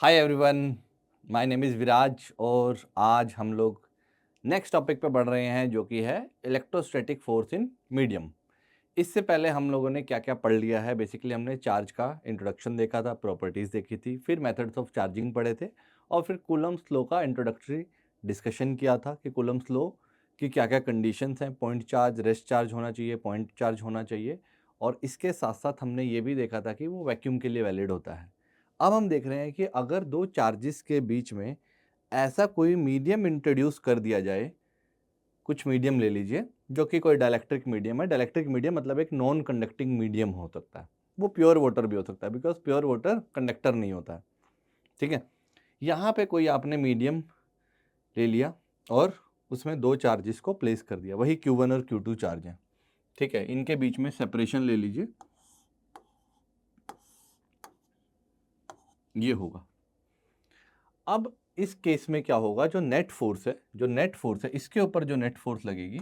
Hi everyone, my name is Viraj और आज हम लोग नेक्स्ट टॉपिक पे बढ़ रहे हैं जो कि है इलेक्ट्रोस्टैटिक फोर्स इन मीडियम। इससे पहले हम लोगों ने क्या क्या पढ़ लिया है। बेसिकली हमने चार्ज का इंट्रोडक्शन देखा था, प्रॉपर्टीज़ देखी थी, फिर मेथड्स ऑफ चार्जिंग पढ़े थे और फिर कूलम्स लॉ का इंट्रोडक्टरी डिस्कशन किया था कि कूलम्स लॉ की क्या क्या कंडीशंस हैं। पॉइंट चार्ज, रेस्ट चार्ज होना चाहिए, पॉइंट चार्ज होना चाहिए और इसके साथ साथ हमने ये भी देखा था कि वो वैक्यूम के लिए वैलिड होता है। अब हम देख रहे हैं कि अगर दो चार्जेस के बीच में ऐसा कोई मीडियम इंट्रोड्यूस कर दिया जाए, कुछ मीडियम ले लीजिए जो कि कोई डाइलेक्ट्रिक मीडियम है। डाइलेक्ट्रिक मीडियम मतलब एक नॉन कंडक्टिंग मीडियम हो सकता है, वो प्योर वाटर भी हो सकता है बिकॉज प्योर वाटर कंडक्टर नहीं होता है। ठीक है, यहाँ पे कोई आपने मीडियम ले लिया और उसमें दो चार्जेस को प्लेस कर दिया, वही Q1 और Q2 चार्ज हैं। ठीक है, इनके बीच में सेपरेशन ले लीजिए, ये होगा। अब इस केस में क्या होगा, जो नेट फोर्स है इसके ऊपर जो नेट फोर्स लगेगी,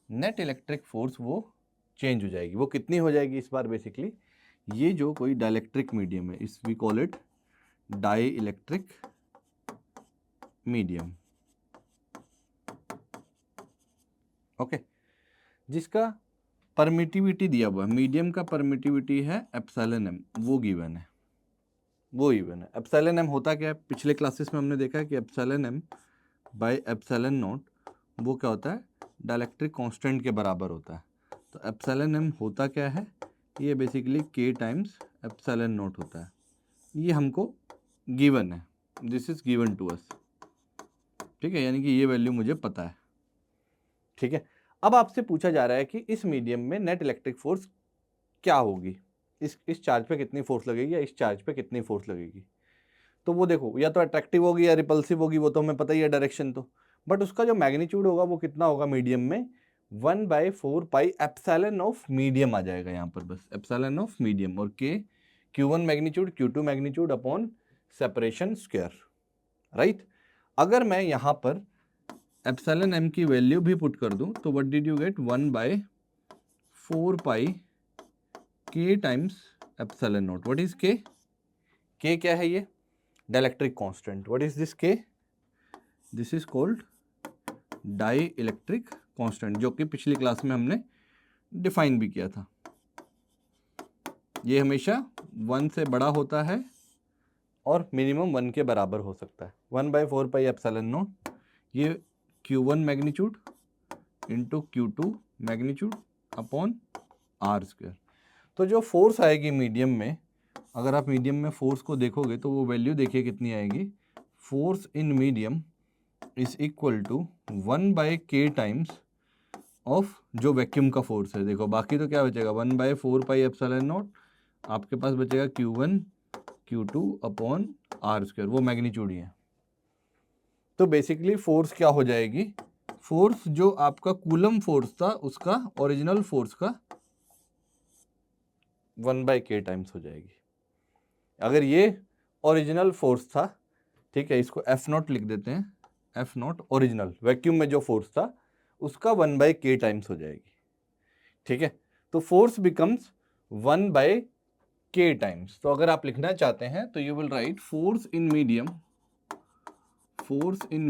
नेट इलेक्ट्रिक फोर्स वो चेंज हो जाएगी। वो कितनी हो जाएगी इस बार? बेसिकली ये जो कोई डाइलेक्ट्रिक मीडियम है, इस we call it dielectric medium, okay, जिसका परमिटिविटी दिया हुआ है, मीडियम का परमिटिविटी है एप्सिलॉन एम, वो गिवन है, वो इवन है। एप्सिलॉन एम होता क्या है? पिछले क्लासेस में हमने देखा है कि epsilon M by epsilon naught वो क्या होता है? डाइलेक्ट्रिक कांस्टेंट के बराबर होता है। तो एप्सिलॉन एम होता क्या है? ये बेसिकली के टाइम्स एप्सिलॉन नॉट होता है। ये हमको गिवन है, this is given to us. ठीक है, यानी कि ये वैल्यू मुझे पता है। ठीक है, अब आपसे पूछा जा रहा है कि इस मीडियम में नेट इलेक्ट्रिक फोर्स क्या होगी, इस चार्ज पे कितनी फोर्स लगेगी या इस चार्ज पे कितनी फोर्स लगेगी। तो वो देखो, या तो अट्रैक्टिव होगी या रिपल्सिव होगी, वो तो हमें पता ही है डायरेक्शन तो। बट उसका जो मैग्नीट्यूड होगा वो कितना होगा मीडियम में? 1/4 पाई एप्सिलॉन ऑफ मीडियम आ जाएगा यहाँ पर, बस एप्सिलॉन ऑफ मीडियम और K Q1 magnitude Q2 magnitude upon separation square, right. अगर मैं यहाँ पर एप्सिलॉन एम की वैल्यू भी पुट कर दूं तो what did you get? 1/4 pi के times epsilon naught. What is K? K क्या है? ये dielectric constant. What is this K? This is called dielectric constant, जो कि पिछली क्लास में हमने डिफाइन भी किया था। ये हमेशा 1 से बड़ा होता है और मिनिमम 1 के बराबर हो सकता है। 1/4 पाई एप्सिलॉन नॉट, ये Q1 magnitude into Q2 magnitude upon R square. तो जो फोर्स आएगी मीडियम में, अगर आप मीडियम में फोर्स को देखोगे तो वो वैल्यू देखिए कितनी आएगी। Force in medium is equal to 1/k times of जो वैक्यूम का फोर्स है। देखो बाकी तो क्या बचेगा? 1/4 पाई एप्सिलॉन नॉट, आपके पास बचेगा Q1 Q2 upon R square, वो मैग्नीट्यूड ही है। तो बेसिकली फोर्स क्या हो जाएगी? फोर्स जो आपका कूलम फोर्स था उसका ओरिजिनल फोर्स का 1/k टाइम्स हो जाएगी। अगर ये ओरिजिनल फोर्स था, ठीक है, इसको एफ नॉट लिख देते हैं, एफ नॉट ओरिजिनल वैक्यूम में जो फोर्स था उसका 1/k टाइम्स हो जाएगी। ठीक है, तो फोर्स बिकम्स 1/k टाइम्स। तो अगर आप लिखना चाहते हैं तो you will write force in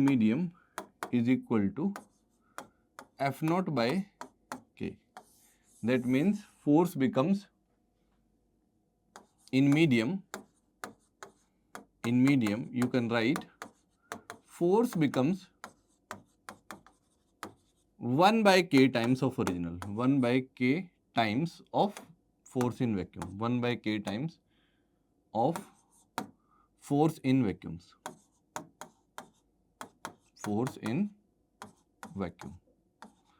medium is equal to F naught by K. That means force becomes in medium you can write force becomes 1/k times of original, 1/k times of force in vacuum, 1/k times of force in vacuums, force in vacuum।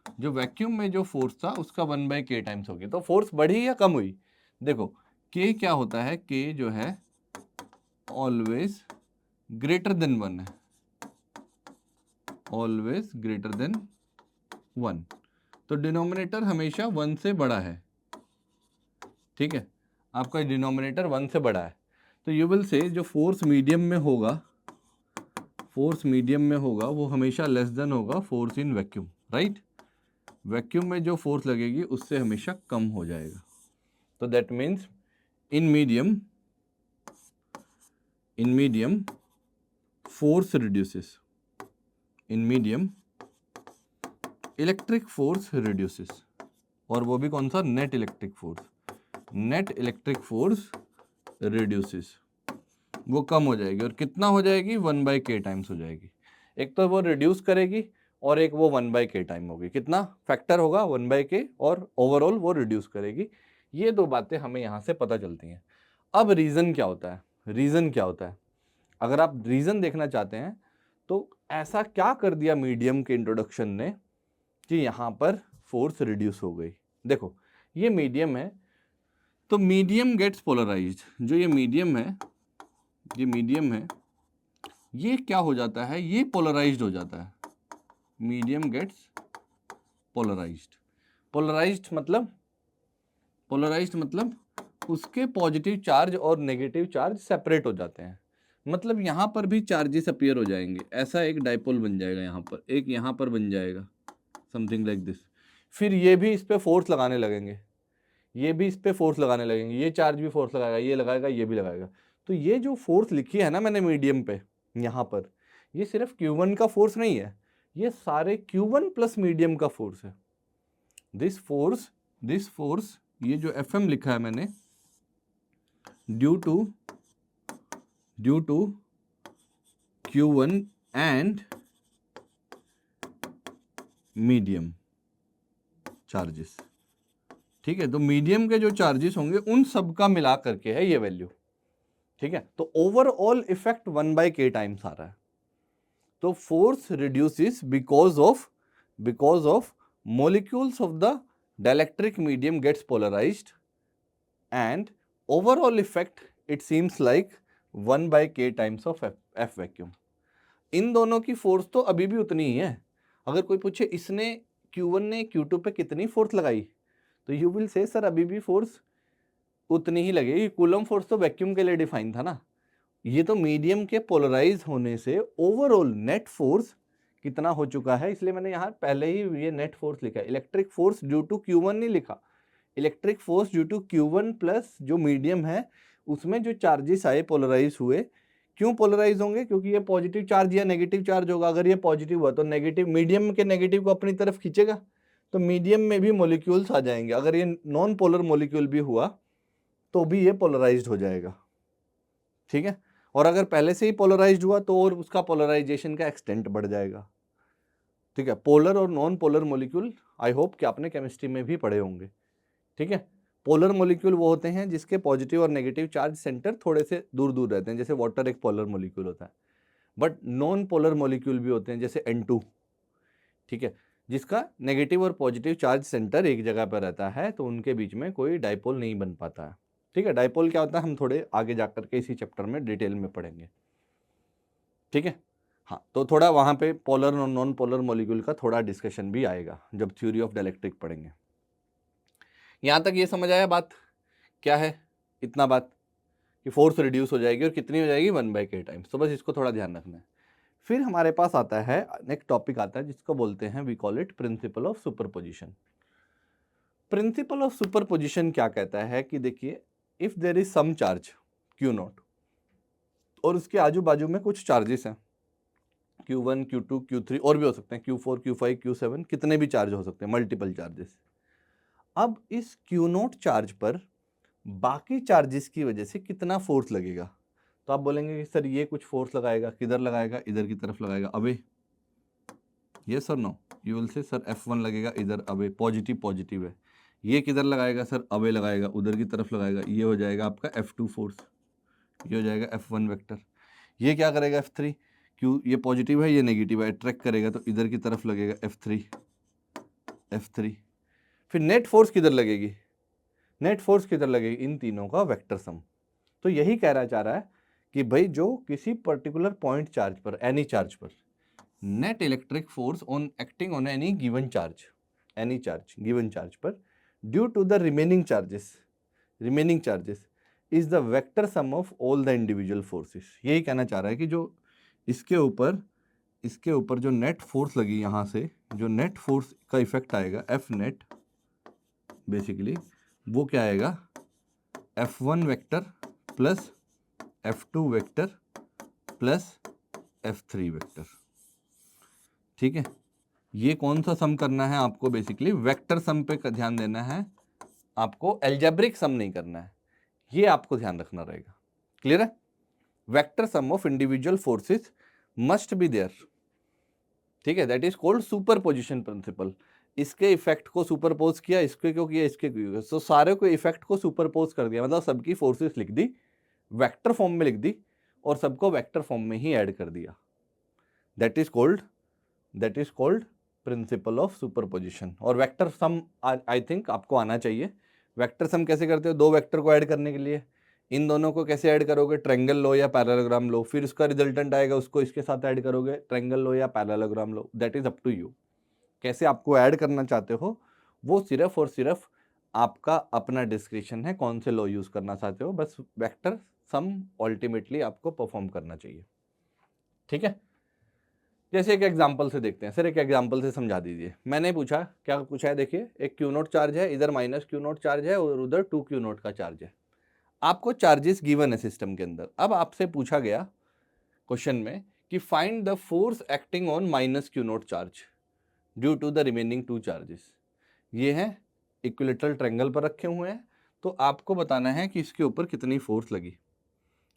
जो vacuum में जो force था उसका 1/k times हो गया। तो force बढ़ी या कम हुई? देखो k क्या होता है? k जो है ऑलवेज ग्रेटर देन 1 है, ऑलवेज ग्रेटर देन 1। तो डिनोमिनेटर हमेशा 1 से बड़ा है। ठीक है, आपका डिनोमिनेटर 1 से बड़ा है तो यू विल से जो फोर्स मीडियम में होगा, फोर्स मीडियम में होगा वो हमेशा लेस देन होगा force in vacuum, right. Vacuum में जो फोर्स लगेगी उससे हमेशा कम हो जाएगा। तो that means in in medium force reduces, in medium electric force reduces, और वो भी कौन सा, net electric force, net electric force reduces, वो कम हो जाएगी। और कितना हो जाएगी, 1/k टाइम्स हो जाएगी। एक तो वो रिड्यूस करेगी और एक वो 1/k टाइम होगी। कितना फैक्टर होगा, 1/k, और ओवरऑल वो रिड्यूस करेगी। ये दो बातें हमें यहाँ से पता चलती हैं। अब रीज़न क्या होता है, रीज़न क्या होता है, अगर आप रीज़न देखना चाहते हैं तो ऐसा क्या कर दिया मीडियम के इंट्रोडक्शन ने कि यहाँ पर फोर्स रिड्यूस हो गई। देखो ये मीडियम है, तो मीडियम गेट्स पोलराइज्ड, जो ये मीडियम है, ये मीडियम है, ये क्या हो जाता है, ये पोलराइज्ड हो जाता है। मीडियम गेट्स पोलराइज्ड, पोलराइज्ड मतलब, पोलराइज्ड मतलब उसके पॉजिटिव चार्ज और नेगेटिव चार्ज सेपरेट हो जाते हैं। मतलब यहाँ पर भी चार्जेस अपीयर हो जाएंगे, ऐसा एक डाइपोल बन जाएगा यहाँ पर, एक यहाँ पर बन जाएगा, समथिंग लाइक दिस। फिर ये भी इस पे फोर्स लगाने लगेंगे, ये भी इस पे फोर्स लगाने लगेंगे, ये चार्ज भी फोर्स लगाएगा, ये लगाएगा, ये भी लगाएगा। तो ये जो फोर्स लिखी है ना मैंने मीडियम पे यहाँ पर, ये सिर्फ Q1 का फोर्स नहीं है, ये सारे Q1 प्लस मीडियम का फोर्स है। दिस फोर्स, ये जो Fm लिखा है मैंने, due to Q1 and medium charges, ठीक है। तो मीडियम के जो चार्जेस होंगे उन सब का मिला करके है ये वैल्यू, ठीक है। तो ओवरऑल इफेक्ट 1/k टाइम्स आ रहा है। तो force reduces because of molecules of the dielectric medium gets polarised and overall effect it seems like 1/k times of F vacuum. इन दोनों की फोर्स तो अभी भी उतनी ही है। अगर कोई पूछे इसने Q1 ने Q2 पे कितनी फोर्स लगाई, तो यू विल से सर अभी भी फोर्स उतनी ही लगेगी। कूलम फोर्स तो वैक्यूम के लिए डिफाइन था ना, ये तो मीडियम के पोलराइज होने से ओवरऑल नेट फोर्स कितना हो चुका है, इसलिए मैंने यहाँ पहले ही ये नेट फोर्स लिखा है। Electric force due to Q1 नहीं लिखा, electric force due to Q1 plus जो मीडियम है उसमें जो चार्जेस आए पोलराइज हुए। क्यों पोलराइज होंगे, क्योंकि ये पॉजिटिव चार्ज या नेगेटिव चार्ज होगा। अगर ये पॉजिटिव हुआ तो नेगेटिव, मीडियम के नेगेटिव को अपनी तरफ खींचेगा, तो मीडियम में भी मॉलिक्यूल्स आ जाएंगे। अगर ये नॉन पोलर मॉलिक्यूल भी हुआ तो भी ये पोलराइज्ड हो जाएगा, ठीक है। और अगर पहले से ही पोलराइज्ड हुआ तो और उसका पोलराइजेशन का एक्सटेंट बढ़ जाएगा, ठीक है। पोलर और non polar molecule I hope कि आपने केमिस्ट्री में भी पढ़े होंगे, ठीक है। पोलर मॉलिक्यूल वो होते हैं जिसके पॉजिटिव और नेगेटिव चार्ज सेंटर थोड़े से दूर दूर रहते हैं, जैसे वाटर एक पोलर मॉलिक्यूल होता है। बट नॉन पोलर मॉलिक्यूल भी होते हैं जैसे N2, ठीक है, जिसका नेगेटिव और पॉजिटिव चार्ज सेंटर एक जगह पर रहता है, तो उनके बीच में कोई डाइपोल नहीं बन पाता है, ठीक है। डाइपोल क्या होता है हम थोड़े आगे जाकर के इसी चैप्टर में डिटेल में पढ़ेंगे, ठीक है। हाँ, तो थोड़ा वहाँ पे पोलर और नॉन पोलर मॉलिक्यूल का थोड़ा डिस्कशन भी आएगा जब थ्योरी ऑफ डाइलेक्ट्रिक पढ़ेंगे। यहाँ तक ये समझ आया बात क्या है, इतना बात कि फोर्स रिड्यूस हो जाएगी और कितनी हो जाएगी, 1/k टाइम्स। तो बस इसको थोड़ा ध्यान रखना है। फिर हमारे पास आता है नेक्स्ट टॉपिक आता है जिसको बोलते हैं, we call it principle of superposition. Principle of superposition क्या कहता है कि देखिए, if there is some charge Q0 और उसके आजू बाजू में कुछ चार्जेस हैं, Q1, Q2, Q3 और भी हो सकते हैं, Q4, Q5, Q7, कितने भी चार्ज हो सकते हैं, मल्टीपल चार्जेस। अब इस Q0 चार्ज पर बाकी चार्जेस की वजह से कितना फोर्स लगेगा। तो आप बोलेंगे कि सर ये कुछ फोर्स लगाएगा, किधर लगाएगा, इधर की तरफ लगाएगा, अबे, यस और no. You will say sir F1 लगेगा इधर, अबे, पॉजिटिव पॉजिटिव है। ये किधर लगाएगा सर, अबे लगाएगा, उधर की तरफ लगाएगा, ये हो जाएगा आपका F2 फोर्स, ये हो जाएगा F1 वेक्टर। ये क्या करेगा F3, क्यों ये पॉजिटिव है ये नेगेटिव है, अट्रैक्ट करेगा तो इधर की तरफ लगेगा F3। फिर नेट फोर्स किधर लगेगी, नेट फोर्स किधर लगेगी, इन तीनों का वेक्टर सम। तो यही कहना चाह रहा है कि भाई जो किसी पर्टिकुलर पॉइंट चार्ज पर, एनी चार्ज पर, net electric force on acting on any given charge, any charge given charge पर due to the remaining charges is the vector sum of all the individual forces. यही कहना चाह रहा है कि जो इसके ऊपर जो नेट फोर्स लगी, यहाँ से जो नेट फोर्स का इफेक्ट आएगा F नेट, बेसिकली वो क्या आएगा, F1 vector plus F2 vector plus F3 vector. ठीक है, ये कौन सा सम करना है आपको? बेसिकली वेक्टर सम पे ध्यान देना है आपको, एल्जेब्रिक सम नहीं करना है, ये आपको ध्यान रखना रहेगा। क्लियर है? Vector sum of individual forces must be there. ठीक है, that is called superposition principle. इसके इफेक्ट को सुपरपोज किया, इसके क्यों किया, इसके क्यों किया, तो सारे को इफेक्ट को सुपरपोज कर दिया, मतलब सबकी फोर्सेस लिख दी, वेक्टर फॉर्म में लिख दी और सबको वेक्टर फॉर्म में ही ऐड कर दिया। That is called principal of superposition. और वेक्टर सम आई थिंक आपको आना चाहिए। वेक्टर सम कैसे करते हो? दो वेक्टर को ऐड करने के लिए इन दोनों को कैसे ऐड करोगे? ट्रायंगल लो या पैरेललोग्राम लो, फिर उसका रिजल्टेंट आएगा, उसको इसके साथ ऐड करोगे, ट्रायंगल लो या पैरेललोग्राम लो, that is up to you. कैसे आपको ऐड करना चाहते हो वो सिर्फ और सिर्फ आपका अपना डिस्क्रिप्शन है, कौन से लो यूज करना चाहते हो, बस वेक्टर सम अल्टीमेटली आपको परफॉर्म करना चाहिए। ठीक है, जैसे एक एग्जांपल से देखते हैं। सर एक एग्जांपल से समझा दीजिए। मैंने पूछा, क्या पूछा है देखिए, एक क्यू नोट चार्ज है, इधर माइनस क्यू नोट चार्ज है और उधर 2 क्यू नोट का चार्ज है। आपको चार्जेस गिवन है सिस्टम के अंदर। अब आपसे पूछा गया क्वेश्चन में कि find the force acting on minus Q naught charge due to the remaining 2 charges. ये हैं इक्विलेटरल ट्रायंगल पर रखे हुए हैं, तो आपको बताना है कि इसके ऊपर कितनी फोर्स लगी।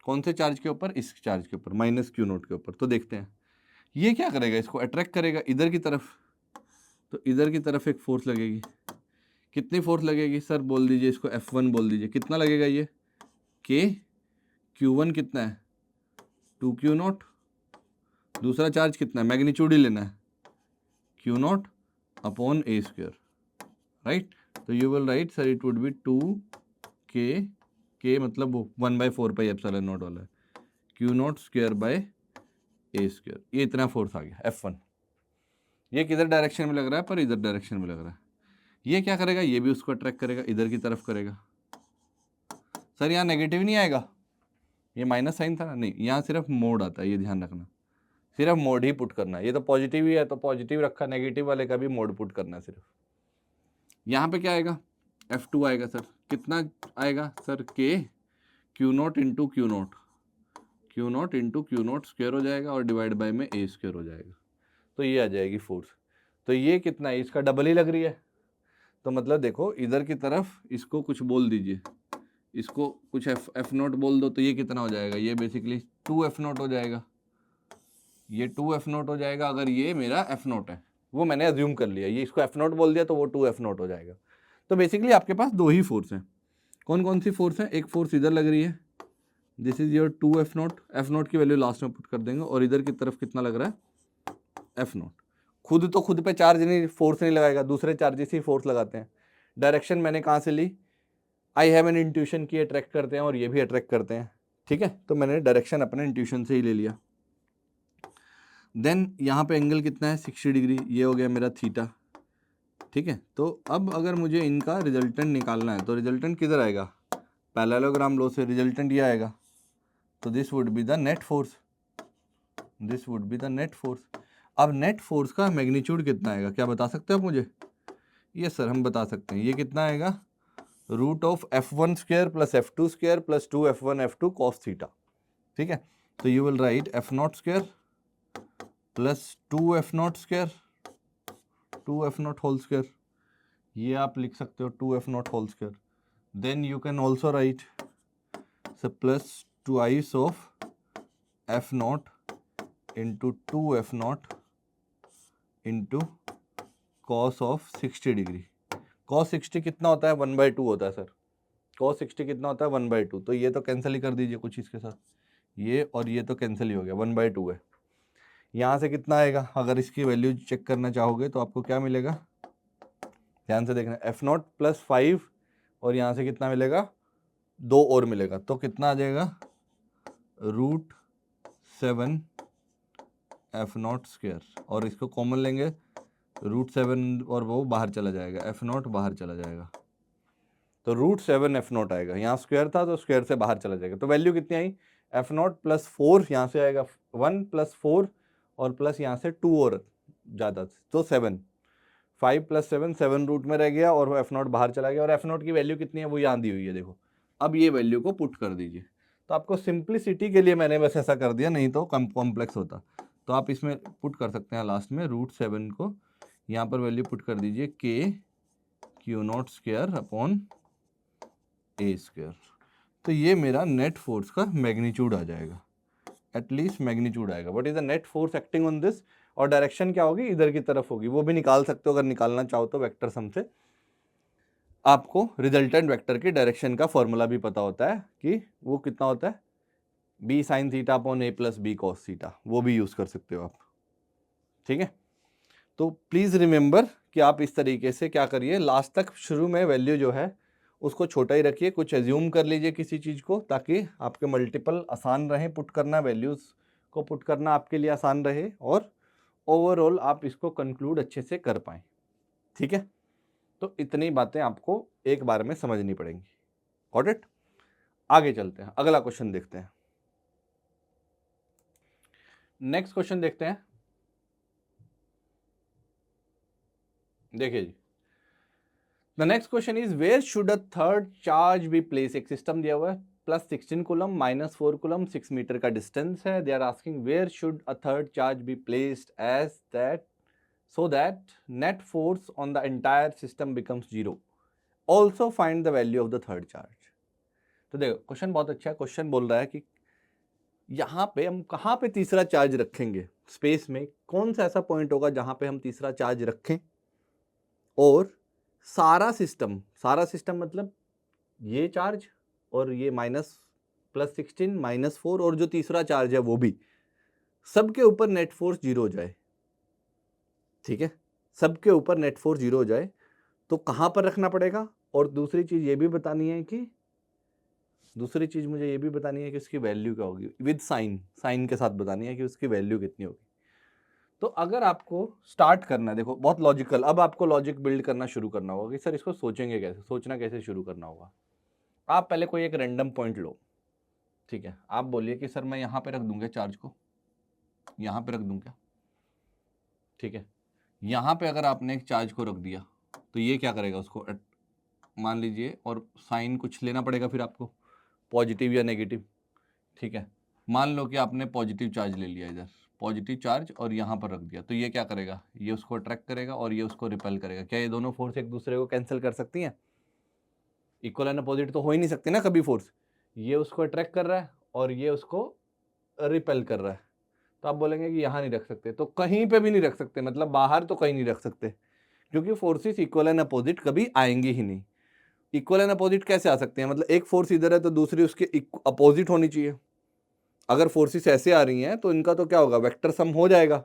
कौन से चार्ज के ऊपर? इस चार्ज के ऊपर, माइनस क्यू नोट के ऊपर। तो देखते हैं ये क्या करेगा, इसको अट्रैक्ट करेगा इधर की तरफ, तो इधर की तरफ एक फोर्स लगेगी। कितनी फोर्स लगेगी सर? बोल दीजिए, इसको F1 बोल दीजिए। कितना लगेगा ये? K Q1 कितना है? 2 क्यू नोट। दूसरा चार्ज कितना है? मैग्नीट्यूड ही लेना है, क्यू नोट अपॉन ए स्क्वायर, राइट। तो you will right sir it would be 2K मतलब 1/4 पाई एप्सिलॉन नॉट वाला है, Q note square by A square. ये इतना फोर्स आ गया F1। ये किधर डायरेक्शन में लग रहा है? पर इधर डायरेक्शन में लग रहा है। ये क्या करेगा? ये भी उसको अट्रैक्ट करेगा, इधर की तरफ करेगा। सर यहाँ नेगेटिव नहीं आएगा, ये माइनस साइन था ना, नहीं, यहाँ सिर्फ मोड आता है, ये ध्यान रखना, सिर्फ मोड ही पुट करना है। ये तो पॉजिटिव ही है तो पॉजिटिव रखा, नेगेटिव वाले का भी मोड पुट करना है सिर्फ। यहाँ पे क्या आएगा? F2 आएगा सर। कितना आएगा sir? K Q note into Q note, Q note into Q note square हो जाएगा और डिवाइड बाय में ए स्क्वायर हो जाएगा, तो ये आ जाएगी फोर्स। तो ये कितना है? इसका डबल ही लग रही है, तो मतलब देखो इधर की तरफ इसको कुछ बोल दीजिए, इसको कुछ एफ नोट बोल दो, तो ये कितना हो जाएगा? ये बेसिकली 2F नोट हो जाएगा, ये 2F नोट हो जाएगा। अगर ये मेरा F नोट है, वो मैंने अज्यूम कर लिया, ये इसको F नोट बोल दिया तो वो 2F नोट हो जाएगा। तो बेसिकली आपके पास दो ही फोर्स हैं। कौन कौन सी फोर्स है? एक फोर्स इधर लग रही है, this is your 2F note, F note की वैल्यू लास्ट में पुट कर देंगे, और इधर की तरफ कितना लग रहा है? F note. खुद तो खुद पे चार्ज नहीं, फोर्स नहीं लगाएगा, दूसरे चार्जेस ही फोर्स लगाते हैं। डायरेक्शन मैंने कहाँ से ली? आई हैव एन इंट्यूशन की अट्रैक्ट करते हैं और ये भी अट्रैक्ट करते हैं। ठीक है, तो मैंने डायरेक्शन अपने इंट्यूशन से ही ले लिया। देन यहाँ पे एंगल कितना है? 60 डिग्री, ये हो गया मेरा थीटा। ठीक है, तो अब अगर मुझे इनका रिजल्टेंट निकालना है तो रिजल्टेंट किधर आएगा? पैरेललोग्राम लो से रिजल्टेंट ये आएगा, तो this would be the net force, this would be the net force. अब नेट फोर्स का मैग्नीट्यूड कितना आएगा, क्या बता सकते हो आप मुझे? यस सर, हम बता सकते हैं। ये कितना आएगा? Root of F1 square plus F2 square plus 2F1 F2 cos theta. ठीक है, तो you will write F naught square plus 2F naught square, 2F naught whole square, ये आप लिख सकते हो 2F naught whole square. Then you can also write plus twice of F naught into 2F naught into cos of 60 degree. Cos 60 कितना होता है? 1/2 होता है सर। कॉस 60 कितना होता है? 1/2। तो ये तो कैंसिल ही कर दीजिए कुछ इसके साथ, ये और ये तो कैंसिल ही हो गया, 1/2 है। यहाँ से कितना आएगा? अगर इसकी वैल्यू चेक करना चाहोगे तो आपको क्या मिलेगा? ध्यान से देखना, F नॉट प्लस 5 और यहाँ से कितना मिलेगा? 2 और मिलेगा, तो कितना आ जाएगा? √7 F नॉट स्क्वायर, और इसको कॉमन लेंगे √7 और वो बाहर चला जाएगा, F नॉट बाहर चला जाएगा, तो √7 F नॉट आएगा। यहाँ स्क्वायर था तो स्क्वायर से बाहर चला जाएगा, तो वैल्यू कितनी आई? F नॉट प्लस 4, यहाँ से आएगा 1 प्लस 4 और प्लस यहाँ से 2 और ज़्यादा, तो 7, 5 प्लस 7, 7 रूट में रह गया और F नॉट बाहर चला गया। और F नॉट की वैल्यू कितनी है वो यहाँ दी हुई है, देखो। अब ये वैल्यू को पुट कर दीजिए, तो आपको सिंप्लिसिटी के लिए मैंने बस ऐसा कर दिया, नहीं तो कॉम्प्लेक्स होता। तो आप इसमें पुट कर सकते हैं लास्ट में √7 को, यहाँ पर वैल्यू पुट कर दीजिए k Q0 square upon a square. तो ये मेरा नेट फोर्स का मैग्नीट्यूड आ जाएगा, एटलीस्ट मैग्नीट्यूड आएगा। What is the net force acting on this, और डायरेक्शन क्या होगी, इधर की तरफ होगी। वो भी निकाल सकते हो अगर निकालना चाहो तो वेक्टर सम से। आपको रिजल्टेंट वेक्टर के डायरेक्शन का फॉर्मूला भी पता होता है कि वो कितना होता है, b sin theta upon a plus b cos theta, वो भी यूज कर सकते हो आप। ठीक है, तो प्लीज रिमेंबर कि आप इस तरीके से क्या करिए, लास्ट तक शुरू में वैल्यू जो है उसको छोटा ही रखिए, कुछ एज्यूम कर लीजिए किसी चीज को, ताकि आपके मल्टीपल आसान रहे पुट करना, वैल्यूज को पुट करना आपके लिए आसान रहे, और ओवरऑल आप इसको कंक्लूड अच्छे से कर पाए। ठीक है, तो इतनी बातें आपको एक बार में समझनी पड़ेंगी। Got it? आगे चलते हैं, अगला क्वेश्चन देखते हैं। नेक्स्ट क्वेश्चन देखते हैं। देखिए जी, the next question is where should a third charge be place. एक सिस्टम दिया हुआ है, +16 कूलम, -4 कूलम, 6 मीटर का डिस्टेंस है। They are asking where should a third charge be placed as that so that net force on the entire system becomes 0. Also find the value of the third charge. तो देखो question बहुत अच्छा है। Question बोल रहा है कि यहाँ पे हम कहाँ पे तीसरा चार्ज रखेंगे, स्पेस में कौन सा ऐसा पॉइंट होगा जहाँ पे हम तीसरा चार्ज रखें, और सारा सिस्टम मतलब ये चार्ज और ये +16 -4 और जो तीसरा चार्ज है वो भी, सबके ऊपर नेट फोर्स 0 हो जाए। ठीक है, सबके ऊपर नेट फोर्स 0 हो जाए, तो कहाँ पर रखना पड़ेगा। और दूसरी चीज मुझे ये भी बतानी है कि उसकी वैल्यू क्या होगी, विद साइन के साथ बतानी है कि उसकी वैल्यू कितनी होगी। तो अगर आपको स्टार्ट करना है, देखो बहुत लॉजिकल, अब आपको लॉजिक बिल्ड करना शुरू करना होगा कि सर इसको सोचेंगे कैसे, सोचना कैसे शुरू करना होगा। आप पहले कोई एक रैंडम पॉइंट लो। ठीक है, आप बोलिए कि सर मैं यहाँ पे रख दूंगा चार्ज को, यहाँ पे रख दूंगा। ठीक है, यहाँ पे अगर आपने एक चार्ज को रख दिया तो ये क्या करेगा, उसको मान लीजिए, और साइन कुछ लेना पड़ेगा फिर आपको, पॉजिटिव या नेगेटिव। ठीक है, मान लो कि आपने पॉजिटिव चार्ज ले लिया, इधर पॉजिटिव चार्ज और यहाँ पर रख दिया, तो ये क्या करेगा, ये उसको अट्रैक्ट करेगा और ये उसको रिपेल करेगा। क्या ये दोनों फोर्स एक दूसरे को कैंसिल कर सकती हैं? इक्वल एंड अपोजिट तो हो ही नहीं सकती ना कभी फोर्स। ये उसको अट्रैक्ट कर रहा है और ये उसको रिपेल कर रहा है। तो आप बोलेंगे कि यहाँ नहीं रख सकते, तो कहीं पे भी नहीं रख सकते, मतलब बाहर तो कहीं नहीं रख सकते, क्योंकि फोर्सेस इक्वल एंड अपोजिट कभी आएंगे ही नहीं। इक्वल एंड अपोजिट कैसे आ सकते हैं, मतलब एक फोर्स इधर है तो दूसरी उसके अपोजिट होनी चाहिए। अगर फोर्सेस ऐसे आ रही हैं तो इनका तो क्या होगा, वेक्टर सम हो जाएगा।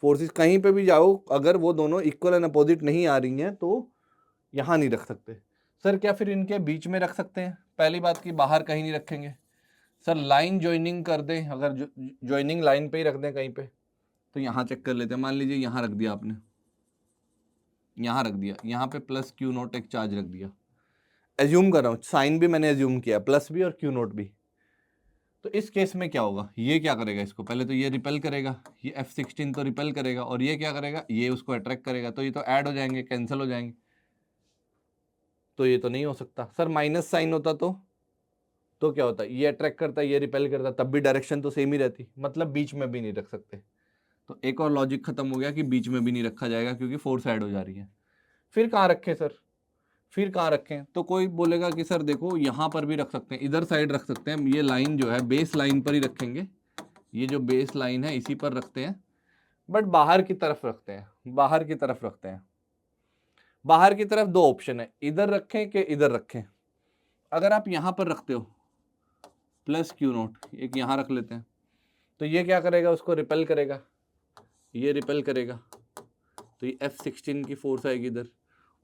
फोर्सेस कहीं पे भी जाओ, अगर वो दोनों इक्वल एंड अपोजिट नहीं आ रही हैं तो यहाँ नहीं रख सकते। सर क्या फिर इनके बीच में रख सकते हैं? पहली बात की बाहर कहीं नहीं रखेंगे। सर लाइन ज्वाइनिंग कर दें, अगर ज्वाइनिंग लाइन पे ही रख दें कहीं पे, तो यहाँ चेक कर लेते हैं। मान लीजिए यहाँ रख दिया आपने, यहाँ रख दिया, यहाँ पे +Q0 एक चार्ज रख दिया। एज्यूम कर रहा हूँ, साइन भी मैंने एज्यूम किया, प्लस भी और Q0 भी। तो इस केस में क्या होगा, ये क्या करेगा, इसको पहले तो ये रिपेल करेगा, ये F16 तो रिपेल करेगा, और ये क्या करेगा, ये उसको अट्रैक्ट करेगा। तो ये तो ऐड हो जाएंगे, कैंसिल हो जाएंगे, तो ये तो नहीं हो सकता। सर माइनस साइन होता तो क्या होता, ये अट्रैक्ट करता, ये रिपेल करता, तब भी डायरेक्शन तो सेम ही रहती, मतलब बीच में भी नहीं रख सकते। तो एक और लॉजिक खत्म हो गया कि बीच में भी नहीं रखा जाएगा क्योंकि फोर्स ऐड हो जा रही है। फिर कहाँ रखें सर, फिर कहाँ रखें? तो कोई बोलेगा कि सर देखो यहाँ पर भी रख सकते हैं, इधर साइड रख सकते हैं। ये लाइन जो है बेस लाइन पर ही रखेंगे, ये जो बेस लाइन है इसी पर रखते हैं, बट बाहर की तरफ रखते हैं, बाहर की तरफ रखते हैं। बाहर की तरफ दो ऑप्शन है, इधर रखें कि इधर रखें। अगर आप यहाँ पर रखते हो +Q0, एक यहाँ रख लेते हैं, तो ये क्या करेगा, उसको रिपेल करेगा, ये रिपेल करेगा, तो ये F16 की फोर्स आएगी इधर,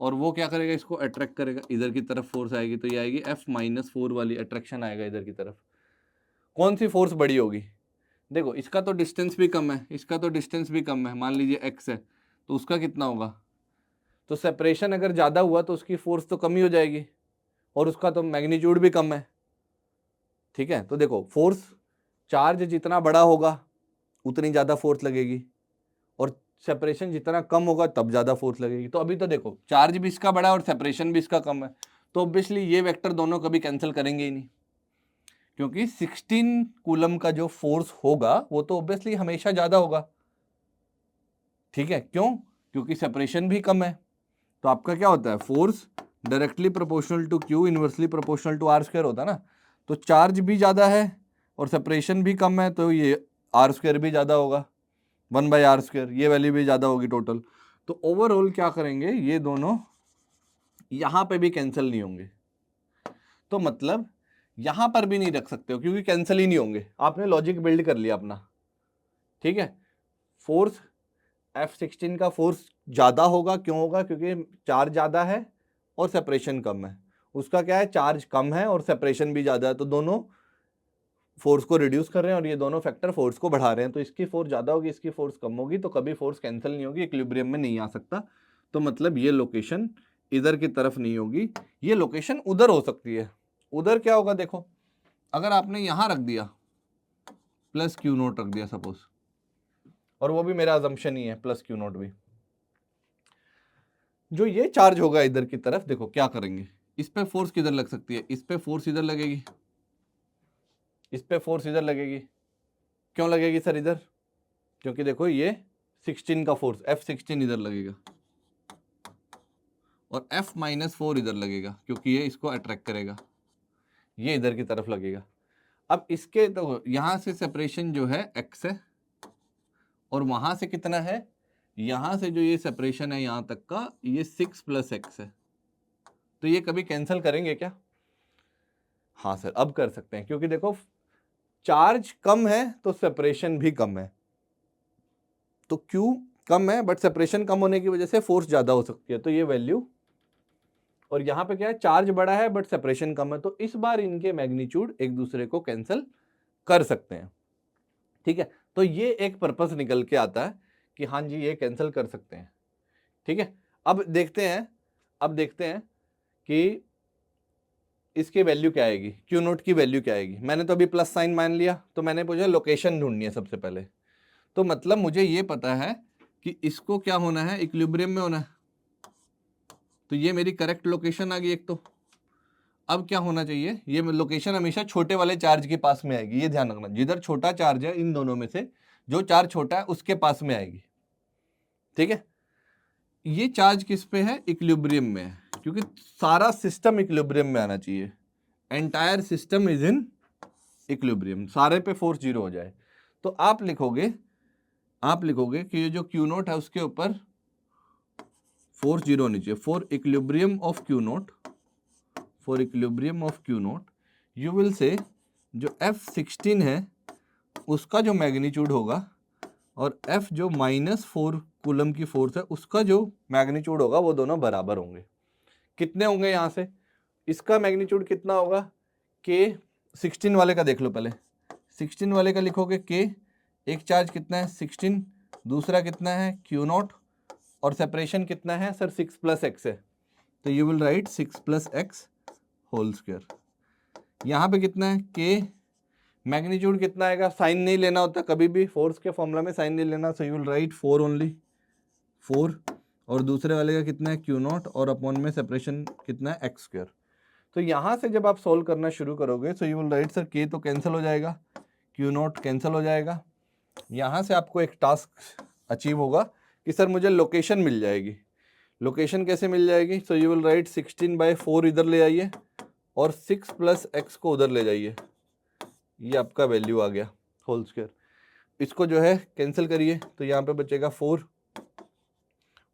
और वो क्या करेगा, इसको अट्रैक्ट करेगा, इधर की तरफ फोर्स आएगी, तो ये आएगी F-4 वाली अट्रैक्शन आएगा इधर की तरफ। कौन सी फोर्स बड़ी होगी? देखो इसका तो डिस्टेंस भी कम है, इसका तो डिस्टेंस भी कम है, मान लीजिए x है, तो उसका कितना होगा? तो सेपरेशन अगर ज़्यादा हुआ तो उसकी फोर्स तो कम ही हो जाएगी, और उसका तो मैग्नीट्यूड भी कम है। ठीक है, तो देखो फोर्स, चार्ज जितना बड़ा होगा उतनी ज़्यादा फोर्स लगेगी, और सेपरेशन जितना कम होगा तब ज़्यादा फोर्स लगेगी। तो अभी तो देखो चार्ज भी इसका बड़ा है और सेपरेशन भी इसका कम है, तो ऑब्वियसली ये वेक्टर दोनों कभी कैंसिल करेंगे ही नहीं, क्योंकि 16 कूलम का जो फोर्स होगा वो तो ऑब्वियसली हमेशा ज्यादा होगा, ठीक है, क्यों? क्योंकि सेपरेशन भी कम है। तो आपका क्या होता है, force directly proportional to Q inversely proportional to R square होता है ना। तो चार्ज भी ज़्यादा है और सेपरेशन भी कम है, तो ये आर स्क्वायर भी ज़्यादा होगा, 1/r², ये वैल्यू भी ज़्यादा होगी टोटल। तो ओवरऑल क्या करेंगे, ये दोनों यहाँ पे भी कैंसिल नहीं होंगे। तो मतलब यहाँ पर भी नहीं रख सकते हो क्योंकि कैंसिल ही नहीं होंगे। आपने लॉजिक बिल्ड कर लिया अपना, ठीक है। फोर्स F16 का फोर्स ज़्यादा होगा, क्यों होगा? क्योंकि चार्ज ज़्यादा है और सेपरेशन कम है। उसका क्या है, चार्ज कम है और सेपरेशन भी ज़्यादा है, तो दोनों फोर्स को रिड्यूस कर रहे हैं और ये दोनों फैक्टर फोर्स को बढ़ा रहे हैं। तो इसकी फोर्स ज़्यादा होगी, इसकी फोर्स कम होगी, तो कभी फोर्स कैंसिल नहीं होगी, इक्विलिब्रियम में नहीं आ सकता। तो मतलब ये लोकेशन इधर की तरफ नहीं होगी, ये लोकेशन उधर हो सकती है। उधर क्या होगा, देखो, अगर आपने यहाँ रख दिया प्लस क्यू नोट रख दिया सपोज, और वो भी मेरा अजम्पशन ही है प्लस क्यू नोट भी, जो ये चार्ज होगा इधर की तरफ, देखो क्या करेंगे, इस पे फोर्स किधर लग सकती है, इस पे फोर्स इधर लगेगी, इस पे फोर्स इधर लगेगी। क्यों लगेगी सर इधर? क्योंकि देखो ये 16 का फोर्स F16 इधर लगेगा और F-4 इधर लगेगा, क्योंकि ये इसको अट्रैक्ट करेगा, ये इधर की तरफ लगेगा। अब इसके तो यहां से सेपरेशन जो है x है और वहां से कितना है, यहां से जो ये सेपरेशन है यहां तक का, ये 6 + x है। तो ये कभी कैंसिल करेंगे क्या? हाँ सर, अब कर सकते हैं, क्योंकि देखो चार्ज कम है तो सेपरेशन भी कम है, तो Q कम है बट सेपरेशन कम होने की वजह से फोर्स ज्यादा हो सकती है, तो ये वैल्यू, और यहाँ पे क्या है, चार्ज बड़ा है बट सेपरेशन कम है, तो इस बार इनके मैग्नीट्यूड एक दूसरे को कैंसिल कर सकते हैं, ठीक है। तो ये एक पर्पस निकल के आता है कि हाँ जी ये कैंसिल कर सकते हैं, ठीक है। अब देखते हैं कि इसकी वैल्यू क्या आएगी, क्यू नोट की वैल्यू क्या आएगी। मैंने तो अभी प्लस साइन मान लिया, तो मैंने मुझे लोकेशन ढूंढनी है सबसे पहले। तो मतलब मुझे ये पता है कि इसको क्या होना है, इक्विलिब्रियम में होना है, तो ये मेरी करेक्ट लोकेशन आ गई एक तो। अब क्या होना चाहिए, ये लोकेशन हमेशा छोटे वाले चार्ज के पास में आएगी, ये ध्यान रखना, जिधर छोटा चार्ज है इन दोनों में से जो चार्ज छोटा है उसके पास में आएगी, ठीक है। ये चार्ज किस पे है, इक्विलिब्रियम में है, क्योंकि सारा सिस्टम इक्विलिब्रियम में आना चाहिए, entire system is in equilibrium, सारे पे फोर्स 0 हो जाए। तो आप लिखोगे कि ये जो क्यू नोट है उसके ऊपर फोर्स 0 होनी चाहिए। For equilibrium of Q note you will से जो F16 है उसका जो मैग्नीट्यूड होगा और F जो -4 कूलम की फोर्स है उसका जो मैग्नीट्यूड होगा वो दोनों बराबर होंगे। कितने होंगे यहाँ से, इसका मैग्नीट्यूड कितना होगा, K 16 वाले का देख लो पहले, 16 वाले का लिखोगे K, एक चार्ज कितना है 16, दूसरा कितना है क्यू नोट, और सेपरेशन कितना है सर 6 + x है, तो you will write 6 + x whole square. यहाँ पे कितना है K, मैग्नीट्यूड कितना आएगा, साइन नहीं लेना होता कभी भी, फोर्स के फॉर्मूला में साइन नहीं लेना, so you will right 4 only, 4, और दूसरे वाले का कितना है क्यू नोट, और अपॉन में सेपरेशन कितना है x²। तो यहाँ से जब आप सोल्व करना शुरू करोगे तो you will right sir K तो कैंसिल हो जाएगा, क्यू नोट कैंसिल हो जाएगा। यहाँ से आपको एक टास्क अचीव होगा कि सर मुझे लोकेशन मिल जाएगी। लोकेशन कैसे मिल जाएगी, सो यू विल राइट 16/4 इधर ले आइए और 6 + x को उधर ले जाइए, ये आपका वैल्यू आ गया होल स्क्वायर। इसको जो है कैंसिल करिए, तो यहाँ पे बचेगा 4,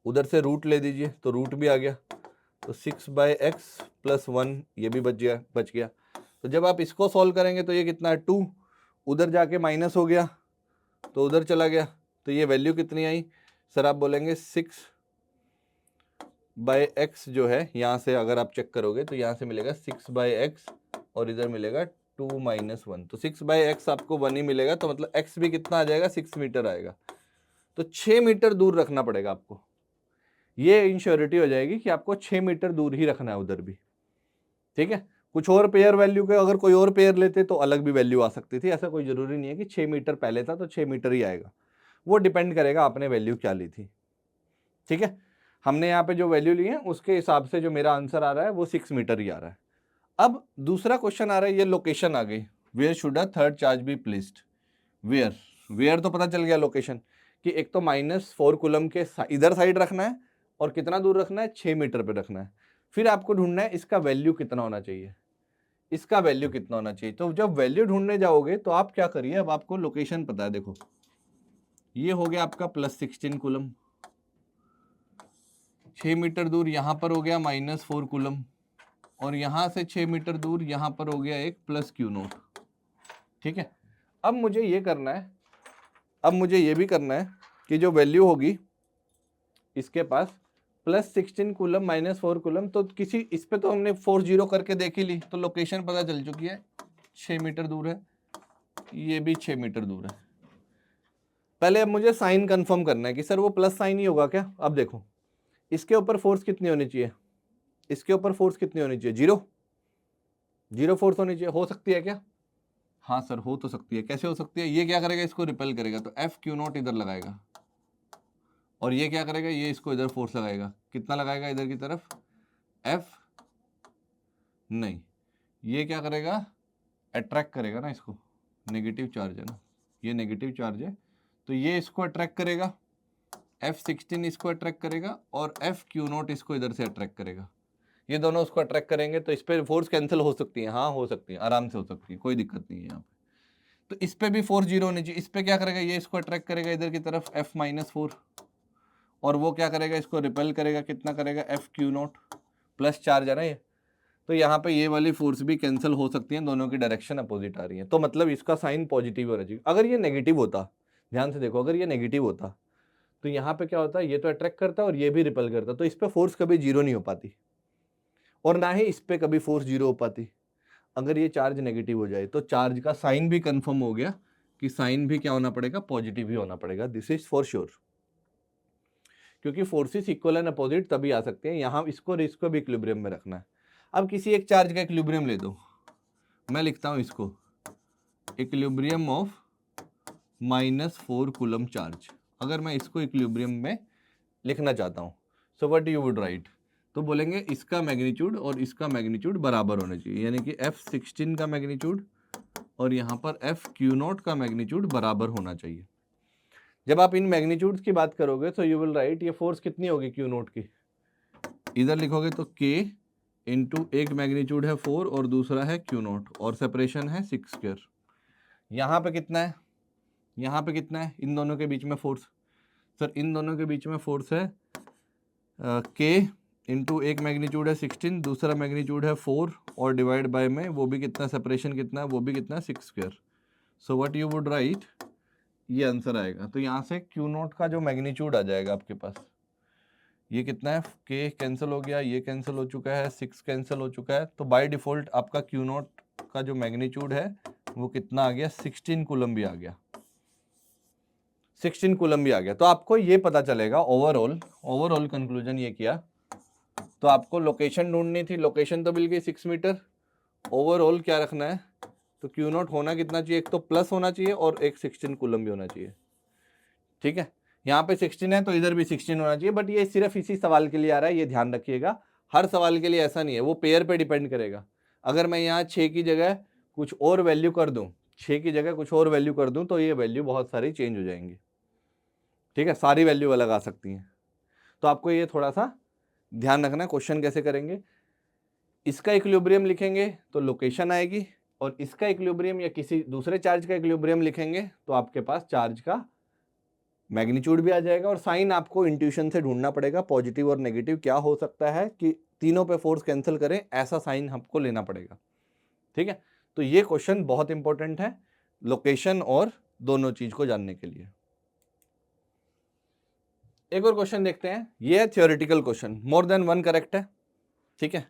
उधर से रूट ले दीजिए तो रूट भी आ गया, तो 6/x + 1 ये भी बच गया। तो जब आप इसको सॉल्व करेंगे तो ये कितना है 2, उधर जाके माइनस हो गया तो उधर चला गया, तो ये वैल्यू कितनी आई सर, आप बोलेंगे 6/x जो है, यहाँ से अगर आप चेक करोगे तो यहाँ से मिलेगा 6/x और इधर मिलेगा 2 - 1, तो 6/x आपको 1 ही मिलेगा, तो मतलब x भी कितना आ जाएगा 6 मीटर आएगा, तो 6 मीटर दूर रखना पड़ेगा आपको। ये इंश्योरिटी हो जाएगी कि आपको 6 मीटर दूर ही रखना है उधर भी, ठीक है। कुछ और पेयर वैल्यू के अगर कोई और पेयर लेते तो अलग भी वैल्यू आ सकती थी, ऐसा कोई जरूरी नहीं है कि 6 मीटर पहले था तो 6 मीटर ही आएगा, वो डिपेंड करेगा आपने वैल्यू क्या ली थी, ठीक है। हमने यहाँ पे जो वैल्यू ली है उसके हिसाब से जो मेरा आंसर आ रहा है वो 6 मीटर ही आ रहा है। अब दूसरा क्वेश्चन आ रहा है, ये लोकेशन आ गई, where should a third charge be placed, where तो पता चल गया लोकेशन कि एक तो -4 कूलम के इधर साइड रखना है और कितना दूर रखना है, 6 मीटर पे रखना है। फिर आपको ढूंढना है इसका वैल्यू कितना होना चाहिए, इसका वैल्यू कितना होना चाहिए। तो जब वैल्यू ढूंढने जाओगे तो आप क्या करिए, अब आपको लोकेशन पता है, देखो ये हो गया आपका +16 कूलम, 6 मीटर दूर यहाँ पर हो गया -4 कूलम, और यहाँ से 6 मीटर दूर यहाँ पर हो गया एक +Q0। ठीक है, अब मुझे ये करना है, अब मुझे ये भी करना है कि जो वैल्यू होगी इसके पास +16 कूलम -4 कूलम, तो किसी इस पे तो हमने 40 करके देख ही ली, तो लोकेशन पता चल चुकी है, 6 मीटर दूर है, ये भी 6 मीटर दूर है। पहले अब मुझे साइन कंफर्म करना है कि सर वो प्लस साइन ही होगा क्या। अब देखो इसके ऊपर फोर्स कितनी होनी चाहिए, इसके ऊपर फोर्स कितनी होनी चाहिए, 0 फोर्स होनी चाहिए। हो सकती है क्या, हाँ सर हो तो सकती है। कैसे हो सकती है, ये क्या करेगा, इसको रिपेल करेगा, तो FQ0 इधर लगाएगा, और ये क्या करेगा, ये इसको इधर फोर्स लगाएगा, कितना लगाएगा इधर की तरफ, F नहीं, ये क्या करेगा, अट्रैक्ट करेगा ना इसको, नेगेटिव चार्ज है ना, ये नेगेटिव चार्ज है, तो ये इसको अट्रैक्ट करेगा, F16 इसको अट्रैक्ट करेगा, और FQ0 इसको इधर से अट्रैक्ट करेगा। ये दोनों उसको अट्रैक्ट करेंगे, तो इस पर फोर्स कैंसिल हो सकती है, हाँ हो सकती है, आराम से हो सकती है, कोई दिक्कत नहीं है यहाँ पे। तो इस पे भी फोर्स 0 होनी चाहिए। इस पे क्या करेगा, ये इसको अट्रैक्ट करेगा इधर की तरफ, F-4, और वो क्या करेगा, इसको रिपेल करेगा, कितना करेगा, FQ0, प्लस चार्ज है ना ये, तो यहाँ पे ये वाली फोर्स भी कैंसिल हो सकती है, दोनों की डायरेक्शन अपोजिट आ रही है, तो मतलब इसका साइन पॉजिटिव होना चाहिए। अगर ये नेगेटिव होता, ध्यान से देखो, अगर ये नेगेटिव होता तो यहाँ पे क्या होता है, ये तो अट्रैक्ट करता और ये भी रिपेल करता, तो इस पे फोर्स कभी 0 नहीं हो पाती, और ना ही इस पे कभी फोर्स 0 हो पाती। अगर ये चार्ज नेगेटिव हो जाए तो चार्ज का साइन भी कंफर्म हो गया कि साइन भी क्या होना पड़ेगा, पॉजिटिव ही होना पड़ेगा, दिस इज फॉर श्योर, क्योंकि फोर्सेस इक्वल एंड अपोजिट तभी आ सकते हैं। यहाँ इसको और इसको भी इक्विलिब्रियम में रखना है। अब किसी एक चार्ज का इक्विलिब्रियम ले दो, मैं लिखता हूँ इसको इक्विलिब्रियम ऑफ -4 कूलम चार्ज। अगर मैं इसको इक्विलिब्रियम में लिखना चाहता हूँ, so what you would write, तो बोलेंगे इसका मैग्नीट्यूड और इसका मैग्नीट्यूड बराबर होने चाहिए, यानी कि F16 का मैग्नीट्यूड और यहाँ पर FQ0 का मैग्नीट्यूड बराबर होना चाहिए। जब आप इन मैग्नीट्यूड्स की बात करोगे तो यू विल राइट ये फोर्स कितनी होगी Q0 की, इधर लिखोगे तो K इंटू एक मैग्नीट्यूड है 4 और दूसरा है Q0 और सेपरेशन है 6²। यहाँ पे कितना है, यहाँ पे कितना है, इन दोनों के बीच में फोर्स, सर इन दोनों के बीच में फोर्स है K इंटू एक मैग्नीट्यूड है 16, दूसरा मैग्नीट्यूड है 4 और डिवाइड बाय में वो भी कितना, सेपरेशन कितना है, वो भी कितना है 6²। So what you would write, ये आंसर आएगा। तो यहाँ से Q0 का जो मैग्नीट्यूड आ जाएगा आपके पास, ये कितना है, K कैंसिल हो गया, ये कैंसिल हो चुका है, 6 कैंसिल हो चुका है, तो बाय डिफॉल्ट आपका Q0 का जो मैग्नीट्यूड है वो कितना आ गया, 16 कूलम भी आ गया, 16 कूलम भी आ गया। तो आपको ये पता चलेगा, ओवरऑल कंक्लूजन ये किया, तो आपको लोकेशन ढूंढनी थी, लोकेशन तो मिल गई 6 मीटर, ओवरऑल क्या रखना है, तो Q0 होना कितना चाहिए, एक तो प्लस होना चाहिए और एक 16 कूलम भी होना चाहिए। ठीक है, यहाँ पे 16 है तो इधर भी 16 होना चाहिए, बट ये सिर्फ इसी सवाल के लिए आ रहा है, ये ध्यान रखिएगा, हर सवाल के लिए ऐसा नहीं है, वो पेयर पे डिपेंड करेगा। अगर मैं यहाँ 6 की जगह कुछ और वैल्यू कर दूँ, 6 की जगह कुछ और वैल्यू कर दूँ, तो ये वैल्यू बहुत सारी चेंज हो जाएंगी। ठीक है, सारी वैल्यू अलग आ सकती हैं, तो आपको ये थोड़ा सा ध्यान रखना। क्वेश्चन कैसे करेंगे, इसका इक्विलिब्रियम लिखेंगे तो लोकेशन आएगी, और इसका इक्विलिब्रियम या किसी दूसरे चार्ज का इक्विलिब्रियम लिखेंगे तो आपके पास चार्ज का मैग्नीट्यूड भी आ जाएगा, और साइन आपको इंट्यूशन से ढूंढना पड़ेगा, पॉजिटिव और नेगेटिव क्या हो सकता है कि तीनों पे फोर्स कैंसिल करें, ऐसा साइन आपको लेना पड़ेगा। ठीक है, तो ये क्वेश्चन बहुत इंपॉर्टेंट है लोकेशन और दोनों चीज को जानने के लिए। एक और क्वेश्चन देखते हैं, ये है theoretical question, more than one correct है। ठीक है,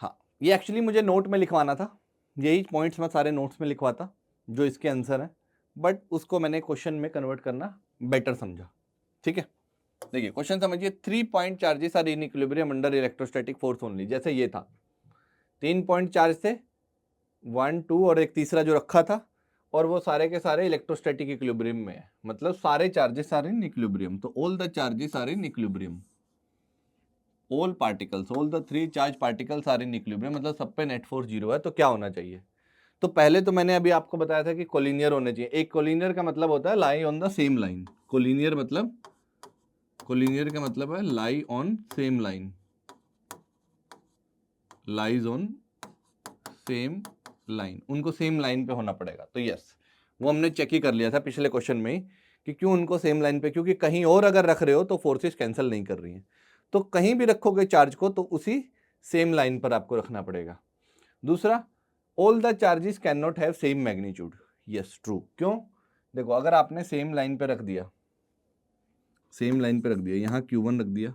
हाँ ये एक्चुअली मुझे नोट में लिखवाना था, यही पॉइंट्स मैं सारे नोट्स में लिखवाता जो इसके आंसर है, बट उसको मैंने क्वेश्चन में कन्वर्ट करना बेटर समझा। ठीक है, देखिए क्वेश्चन समझिए, 3 point charges are in equilibrium under electrostatic force only. जैसे ये था 3 पॉइंट चार्ज थे, 1 2 और एक तीसरा जो रखा था, और वो सारे के सारे इलेक्ट्रोस्टैटिक इक्विलिब्रियम में है, मतलब सारे चार्जेस आर इन इक्विलिब्रियम, तो all the charges are in equilibrium, all particles, all the 3 charge particles are in equilibrium, मतलब सब पे नेट फोर्स 0 है। तो क्या होना चाहिए, तो पहले तो मैंने अभी आपको बताया था कि कोलिनियर होने चाहिए। एक कोलिनियर का मतलब होता है lie on the same line. Collinear का मतलब है lie on same line, lies on same line, उनको सेम लाइन पे होना पड़ेगा। तो यस, वो हमने चेक ही कर लिया था पिछले क्वेश्चन में ही कि क्यों उनको सेम लाइन पे, क्योंकि कहीं और अगर रख रहे हो तो फोर्सेस कैंसिल नहीं कर रही हैं। तो कहीं भी रखोगे चार्ज को तो उसी सेम लाइन पर आपको रखना पड़ेगा। दूसरा, all the charges can not have same magnitude. Yes true. क्यों? देखो, अगर आपने सेम लाइन पे रख दिया, यहाँ Q1 रख दिया,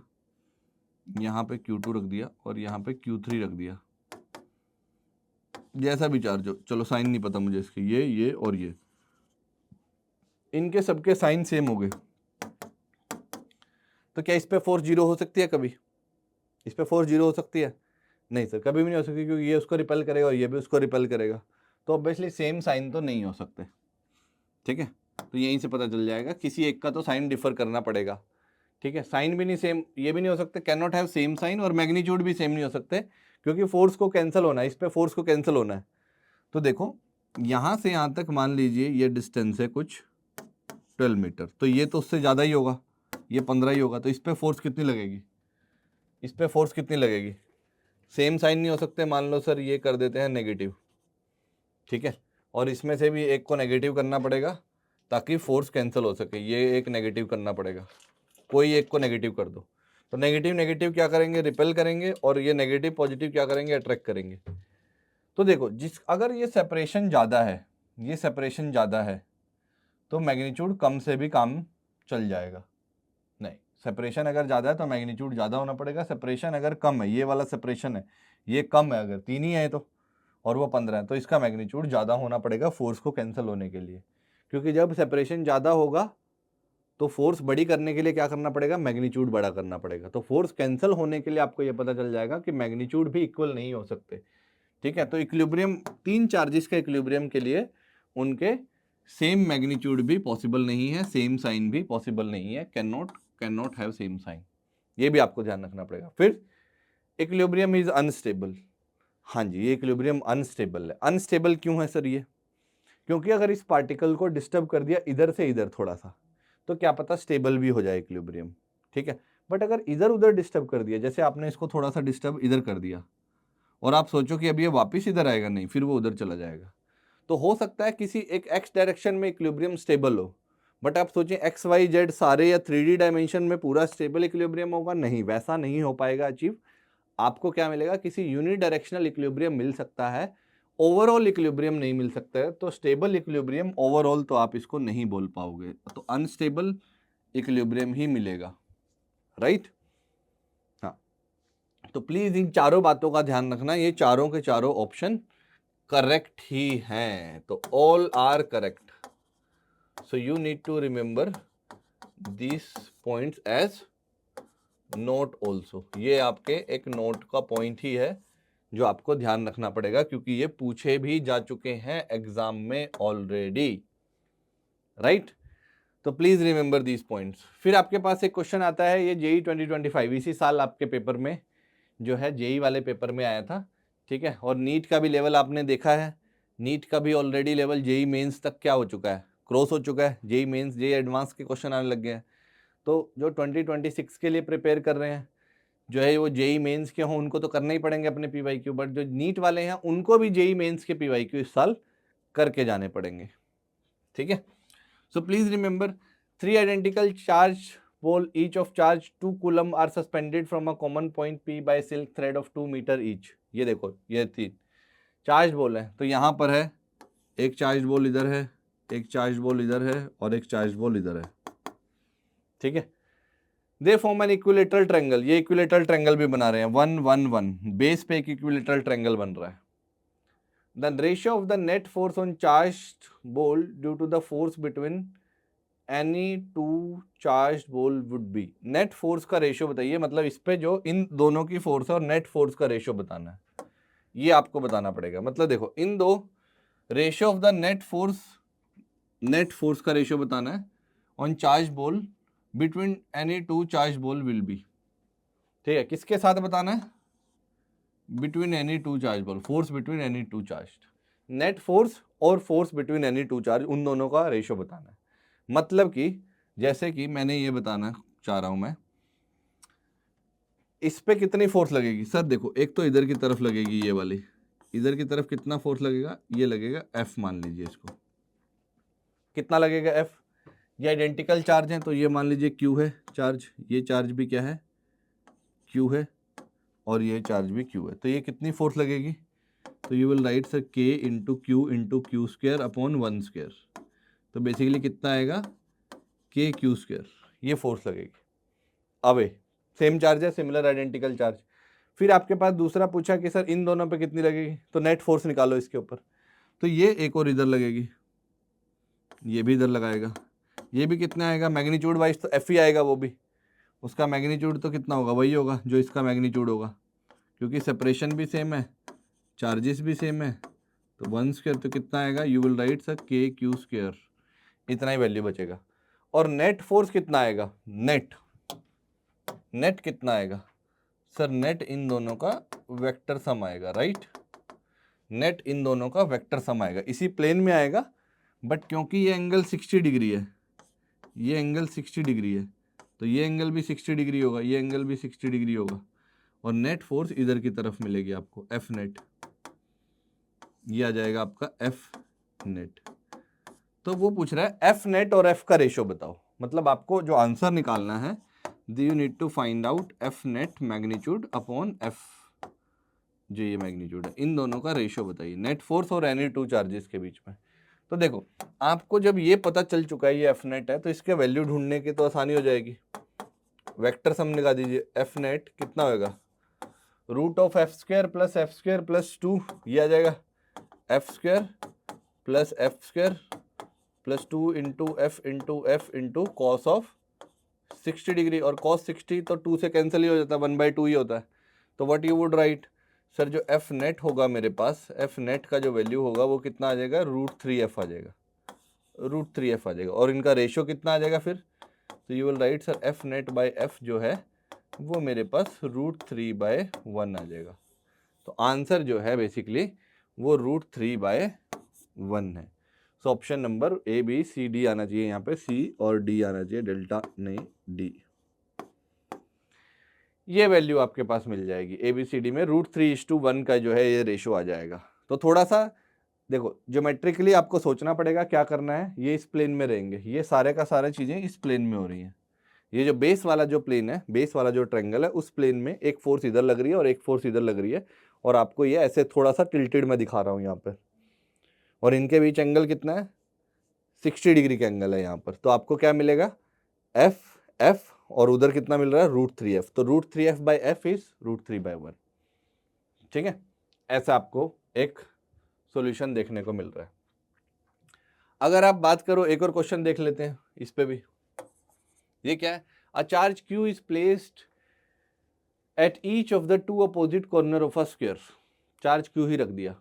यहाँ पे Q2 रख दिया और यहाँ पे Q3 रख दिया, जैसा भी चार्ज हो, चलो साइन नहीं पता मुझे इसके, ये और ये, इनके सबके साइन सेम हो गए, तो क्या इस पे फोर्स जीरो हो सकती है? कभी इस पे फोर्स जीरो हो सकती है? नहीं सर, कभी भी नहीं हो सकती, क्योंकि ये उसको रिपेल करेगा और ये भी उसको रिपेल करेगा, तो ऑब्वियसली सेम साइन तो नहीं हो सकते। ठीक है, तो यहीं से पता चल जाएगा, किसी एक का तो साइन डिफर करना पड़ेगा। ठीक है, साइन भी नहीं सेम, ये भी नहीं हो सकते, can not have same sign, और मैग्नीट्यूड भी सेम नहीं हो सकते, क्योंकि फोर्स को कैंसिल होना है, इस पे फोर्स को कैंसिल होना है। तो देखो, यहाँ से यहाँ तक मान लीजिए ये डिस्टेंस है कुछ 12 मीटर, तो ये तो उससे ज़्यादा ही होगा, ये 15 ही होगा, तो इस पे फोर्स कितनी लगेगी? इस पे फोर्स कितनी लगेगी? सेम साइन नहीं हो सकते, मान लो सर ये कर देते हैं नेगेटिव, ठीक है, और इसमें से भी एक को नेगेटिव करना पड़ेगा ताकि फोर्स कैंसिल हो सके, ये एक नेगेटिव करना पड़ेगा, कोई एक को नेगेटिव कर दो, तो नेगेटिव नेगेटिव क्या करेंगे? रिपेल करेंगे, और ये नेगेटिव पॉजिटिव क्या करेंगे? अट्रैक्ट करेंगे। तो देखो, अगर ये सेपरेशन ज़्यादा है, तो मैग्नीट्यूड कम से भी काम चल जाएगा। नहीं, सेपरेशन अगर ज़्यादा है तो मैग्नीट्यूड ज़्यादा होना पड़ेगा, सेपरेशन अगर कम है, ये वाला सेपरेशन है, ये कम है, अगर 3 ही है तो, और वो 15 है, तो इसका मैग्नीट्यूड ज़्यादा होना पड़ेगा फोर्स को कैंसिल होने के लिए, क्योंकि जब सेपरेशन ज़्यादा होगा तो फोर्स बड़ी करने के लिए क्या करना पड़ेगा? मैग्नीट्यूड बड़ा करना पड़ेगा। तो फोर्स कैंसिल होने के लिए आपको ये पता चल जाएगा कि मैग्नीट्यूड भी इक्वल नहीं हो सकते। ठीक है, तो इक्विलिब्रियम, 3 चार्जेस के इक्विलिब्रियम के लिए उनके सेम मैग्नीट्यूड भी पॉसिबल नहीं है, सेम साइन भी पॉसिबल नहीं है, can not have same sign, ये भी आपको ध्यान रखना पड़ेगा। फिर इक्विलिब्रियम इज अनस्टेबल। हाँ जी, ये इक्विलिब्रियम अनस्टेबल है। अनस्टेबल क्यों है सर ये? क्योंकि अगर इस पार्टिकल को डिस्टर्ब कर दिया इधर से इधर थोड़ा सा, तो क्या पता स्टेबल भी हो जाए इक्विलिब्रियम। ठीक है, बट अगर इधर उधर डिस्टर्ब कर दिया, जैसे आपने इसको थोड़ा सा डिस्टर्ब इधर कर दिया, और आप सोचो कि अब ये वापस इधर आएगा, नहीं, फिर वो उधर चला जाएगा, तो हो सकता है किसी एक एक्स डायरेक्शन में इक्विलिब्रियम स्टेबल हो, बट आप सोचें एक्स वाई जेड सारे या 3D डायमेंशन में पूरा स्टेबल इक्विलिब्रियम होगा, नहीं, वैसा नहीं हो पाएगा अचीव। आपको क्या मिलेगा? किसी यूनिडायरेक्शनल इक्विलिब्रियम मिल सकता है, ओवरऑल इक्विलिब्रियम नहीं मिल सकता है। तो स्टेबल इक्विलिब्रियम ओवरऑल तो आप इसको नहीं बोल पाओगे, तो अनस्टेबल इक्विलिब्रियम ही मिलेगा, राइट? हाँ, तो प्लीज इन चारों बातों का ध्यान रखना, ये चारों के चारों ऑप्शन करेक्ट ही हैं, तो all are correct. So you need to remember this points as note also, ये आपके एक नोट का पॉइंट ही है जो आपको ध्यान रखना पड़ेगा, क्योंकि ये पूछे भी जा चुके हैं एग्जाम में ऑलरेडी, राइट? तो प्लीज रिमेंबर दीज पॉइंट्स। फिर आपके पास एक क्वेश्चन आता है, ये जेई 2025 इसी साल आपके पेपर में जो है, जेई वाले पेपर में आया था। ठीक है, और नीट का भी लेवल आपने देखा है, नीट का भी ऑलरेडी लेवल जेई मेंस तक क्या हो चुका है? क्रॉस हो चुका है। जेई मेंस, जेई एडवांस के क्वेश्चन आने लग गए हैं। तो जो 2026 के लिए प्रिपेयर कर रहे हैं, जो है वो जेई मेंस के हों, उनको तो करने ही पड़ेंगे अपने पीवाईक्यू, बट जो नीट वाले हैं उनको भी जेई मेंस के पीवाईक्यू इस साल करके जाने पड़ेंगे। ठीक है, so please remember, 3 identical charge ball each of charge 2 coulomb are suspended from a common point P by silk thread of 2 meter each। ये देखो, ये 3 चार्ज बॉल है, तो यहाँ पर है एक चार्ज बॉल इधर है, एक चार्ज बॉल इधर है, और एक चार्ज बॉल इधर है। ठीक है, they form an equilateral triangle, ये इक्विलेटरल ट्रायंगल भी बना रहे हैं, 1 1 1 बेस पे एक इक्विलेटरल ट्रायंगल बन रहा है। The ratio of the net force on charged ball due to the force between any two charge ball would be. Net force का रेशियो बताइए, मतलब इस पे जो इन दोनों की फोर्स है और नेट फोर्स का रेशियो बताना है, ये आपको बताना पड़ेगा। मतलब देखो, इन दो ratio of the net force का रेशियो बताना है on charge ball between any two charge ball will be. ठीक है, किसके साथ बताना है? Between any two charge ball, force between any two charge. Net force और force between any two charge, उन दोनों का रेशियो बताना है। मतलब कि जैसे कि मैंने ये बताना चाह रहा हूं मैं, इस पे कितनी फोर्स लगेगी सर, देखो एक तो इधर की तरफ लगेगी ये वाली, इधर की तरफ कितना फोर्स लगेगा, ये लगेगा F, मान लीजिए इसको कितना लगेगा F। ये आइडेंटिकल चार्ज है तो ये मान लीजिए Q है चार्ज, ये चार्ज भी क्या है, Q है, और ये चार्ज भी Q है, तो ये कितनी फोर्स लगेगी, तो you will right sir K into Q square upon 1 square, तो बेसिकली कितना आएगा K Q स्क्वायर, ये फोर्स लगेगी। अवे सेम चार्ज है, सिमिलर आइडेंटिकल चार्ज। फिर आपके पास दूसरा पूछा कि सर इन दोनों पे कितनी लगेगी, तो नेट फोर्स निकालो इसके ऊपर, तो ये एक और इधर लगेगी, ये भी इधर लगाएगा, ये भी कितना आएगा मैग्नीट्यूड वाइज, तो F ही आएगा, वो भी उसका मैग्नीट्यूड तो कितना होगा, वही होगा जो इसका मैग्नीट्यूड होगा, क्योंकि सेपरेशन भी सेम है, चार्जेस भी सेम है, तो 1 स्क्वायर तो कितना आएगा, you will right sir K Q square, इतना ही वैल्यू बचेगा। और नेट फोर्स कितना आएगा, नेट कितना आएगा सर, नेट इन दोनों का वेक्टर सम आएगा, राइट, नेट इन दोनों का वेक्टर सम आएगा, इसी प्लेन में आएगा, बट क्योंकि ये एंगल 60 डिग्री है, ये एंगल 60 डिग्री है, तो ये एंगल भी 60 डिग्री होगा, ये एंगल भी 60 डिग्री होगा, और नेट फोर्स इधर की तरफ मिलेगी आपको F नेट, ये आ जाएगा आपका F नेट। तो वो पूछ रहा है F नेट और F का रेशियो बताओ, मतलब आपको जो आंसर निकालना है, you need to find out F net magnitude upon F, जो ये मैग्नीट्यूड है, इन दोनों का रेशियो बताइए, नेट फोर्स और एनी टू चार्जेस के बीच में। तो देखो आपको जब ये पता चल चुका है ये F नेट है, तो इसके वैल्यू ढूंढने की तो आसानी हो जाएगी, वेक्टर सम लगा दीजिए, F नेट कितना होगा, root of F square plus 2, ये आ जाएगा F square plus 2 into cos of 60 degree, और कॉस 60 तो 2 से कैंसिल ही हो जाता है, 1/2 ही होता है, तो what you would write sir, जो F नेट होगा मेरे पास, F नेट का जो वैल्यू होगा वो कितना आ जाएगा, √3F आ जाएगा, √3F आ जाएगा, और इनका रेशियो कितना आ जाएगा फिर, तो you will right sir F net by F जो है वो मेरे पास √3/1 आ जाएगा। तो आंसर जो है बेसिकली वो √3/1 है। So option number A B C D आना चाहिए, यहाँ पे C और D आना चाहिए, डेल्टा नहीं D। ये वैल्यू आपके पास मिल जाएगी ABCD में, √3:1 का जो है ये रेशो आ जाएगा। तो थोड़ा सा देखो ज्योमेट्रिकली आपको सोचना पड़ेगा क्या करना है, ये इस प्लेन में रहेंगे, ये सारे का सारा चीजें इस प्लेन में हो रही हैं, ये जो बेस वाला जो प्लेन है, बेस वाला जो ट्रायंगल है, उस प्लेन में एक फोर्स इधर लग रही है और एक फोर्स इधर लग रही है, और आपको ये ऐसे थोड़ा सा टिल्टेड में दिखा रहा हूँ यहाँ पर, और इनके बीच एंगल कितना है, 60 डिग्री का एंगल है यहाँ पर, तो आपको क्या मिलेगा, F और उधर कितना मिल रहा है, √3F, तो √3F/F इज √3/1, ठीक है, ऐसा आपको एक सॉल्यूशन देखने को मिल रहा है। अगर आप बात करो, एक और क्वेश्चन देख लेते हैं इस पे भी, ये क्या है, a charge Q is placed at each of the 2 opposite corner of a square, charge Q ही रख दिया,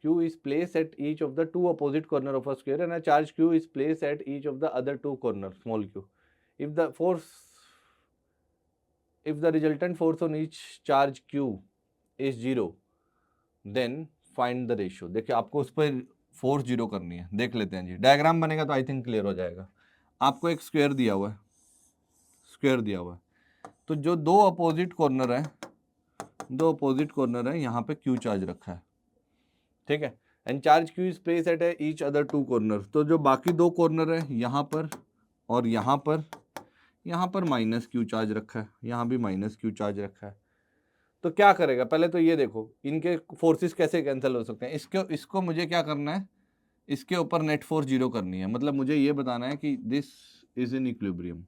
Q is placed at each of the 2 opposite corner of a square and a charge Q is placed at each of the other 2 corners, small q. If the resultant force on each charge Q is 0, then find the ratio। देखिए आपको उस पर force 0 करनी है, देख लेते हैं जी, diagram बनेगा तो आई थिंक क्लियर हो जाएगा। आपको एक स्क्वायर दिया हुआ है, तो जो दो अपोजिट कॉर्नर है, यहाँ पे Q चार्ज रखा है, ठीक है, and charge Q is place at each other 2 corner, तो जो बाकी 2 कॉर्नर है यहाँ पर और यहाँ पर -Q चार्ज रखा है, यहाँ भी -Q चार्ज रखा है, तो क्या करेगा, पहले तो ये देखो इनके फोर्सेस कैसे कैंसिल हो सकते हैं, इसको मुझे क्या करना है, इसके ऊपर नेट फोर्स 0 करनी है, मतलब मुझे ये बताना है कि दिस इज इन इक्विलिब्रियम,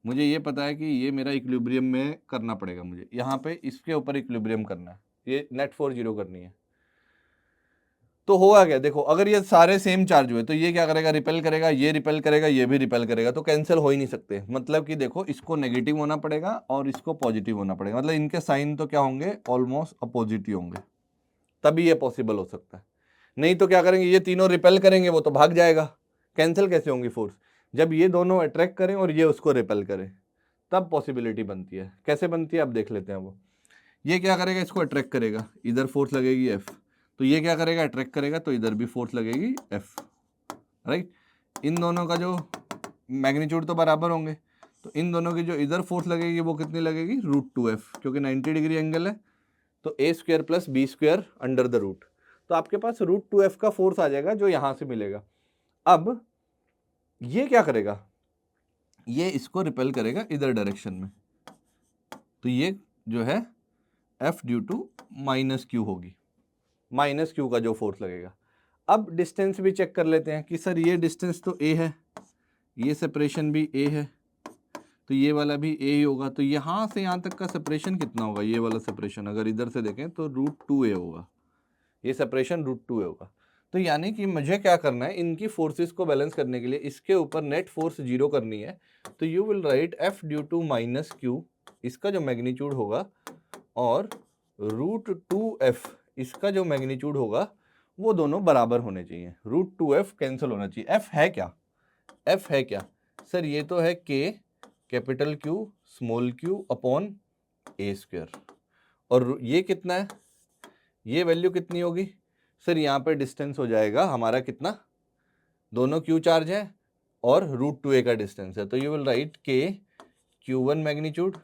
मुझे ये पता है कि ये मेरा इक्विलिब्रियम में करना पड़ेगा, मुझे यहाँ पे इसके ऊपर इक्विलिब्रियम करना है, ये नेट फोर्स 0 करनी है। तो होगा क्या, देखो अगर ये सारे सेम चार्ज हुए तो ये क्या करेगा, रिपेल करेगा, ये रिपेल करेगा, ये भी रिपेल करेगा, तो कैंसिल हो ही नहीं सकते, मतलब कि देखो इसको नेगेटिव होना पड़ेगा और इसको पॉजिटिव होना पड़ेगा, मतलब इनके साइन तो क्या होंगे, ऑलमोस्ट अपोजिट ही होंगे, तभी ये पॉसिबल हो सकता है। नहीं तो क्या करेंगे, ये तीनों रिपेल करेंगे, वो तो भाग जाएगा, कैंसिल कैसे होंगी फोर्स, जब ये दोनों अट्रैक्ट करें और ये उसको रिपेल करें, तब पॉसिबिलिटी बनती है। कैसे बनती है अब देख लेते हैं। वो ये क्या करेगा, इसको अट्रैक्ट करेगा, इधर फोर्स लगेगी F, तो ये क्या करेगा, अट्रैक्ट करेगा, तो इधर भी फोर्स लगेगी F, राइट। इन दोनों का जो मैग्नीट्यूड तो बराबर होंगे, तो इन दोनों की जो इधर फोर्स लगेगी वो कितनी लगेगी, √2F, क्योंकि 90 डिग्री एंगल है, तो A² + B² under the root. तो आपके पास √2F का फोर्स आ जाएगा जो यहां से मिलेगा। अब ये क्या करेगा, ये इसको रिपेल करेगा इधर डायरेक्शन में, तो ये जो है F ड्यू टू -Q होगी, -Q का जो फोर्स लगेगा। अब डिस्टेंस भी चेक कर लेते हैं कि सर ये डिस्टेंस तो A है, ये सेपरेशन भी A है, तो ये वाला भी A ही होगा, तो यहाँ से यहाँ तक का सेपरेशन कितना होगा, ये वाला सेपरेशन अगर इधर से देखें तो √2A होगा, ये सेपरेशन √2A होगा। तो यानी कि मुझे क्या करना है, इनकी फोर्सेस को बैलेंस करने के लिए इसके ऊपर नेट फोर्स 0 करनी है, तो you will write F due to -Q, इसका जो मैग्नीट्यूड होगा, और √2F इसका जो मैग्नीट्यूड होगा, वो दोनों बराबर होने चाहिए। √2F कैंसिल होना चाहिए। F है क्या, F है क्या सर, ये तो है K capital Q small q upon A², और ये कितना है, ये वैल्यू कितनी होगी सर, यहाँ पे डिस्टेंस हो जाएगा हमारा कितना, दोनों Q चार्ज है और √2A का डिस्टेंस है, तो you will write K Q1 magnitude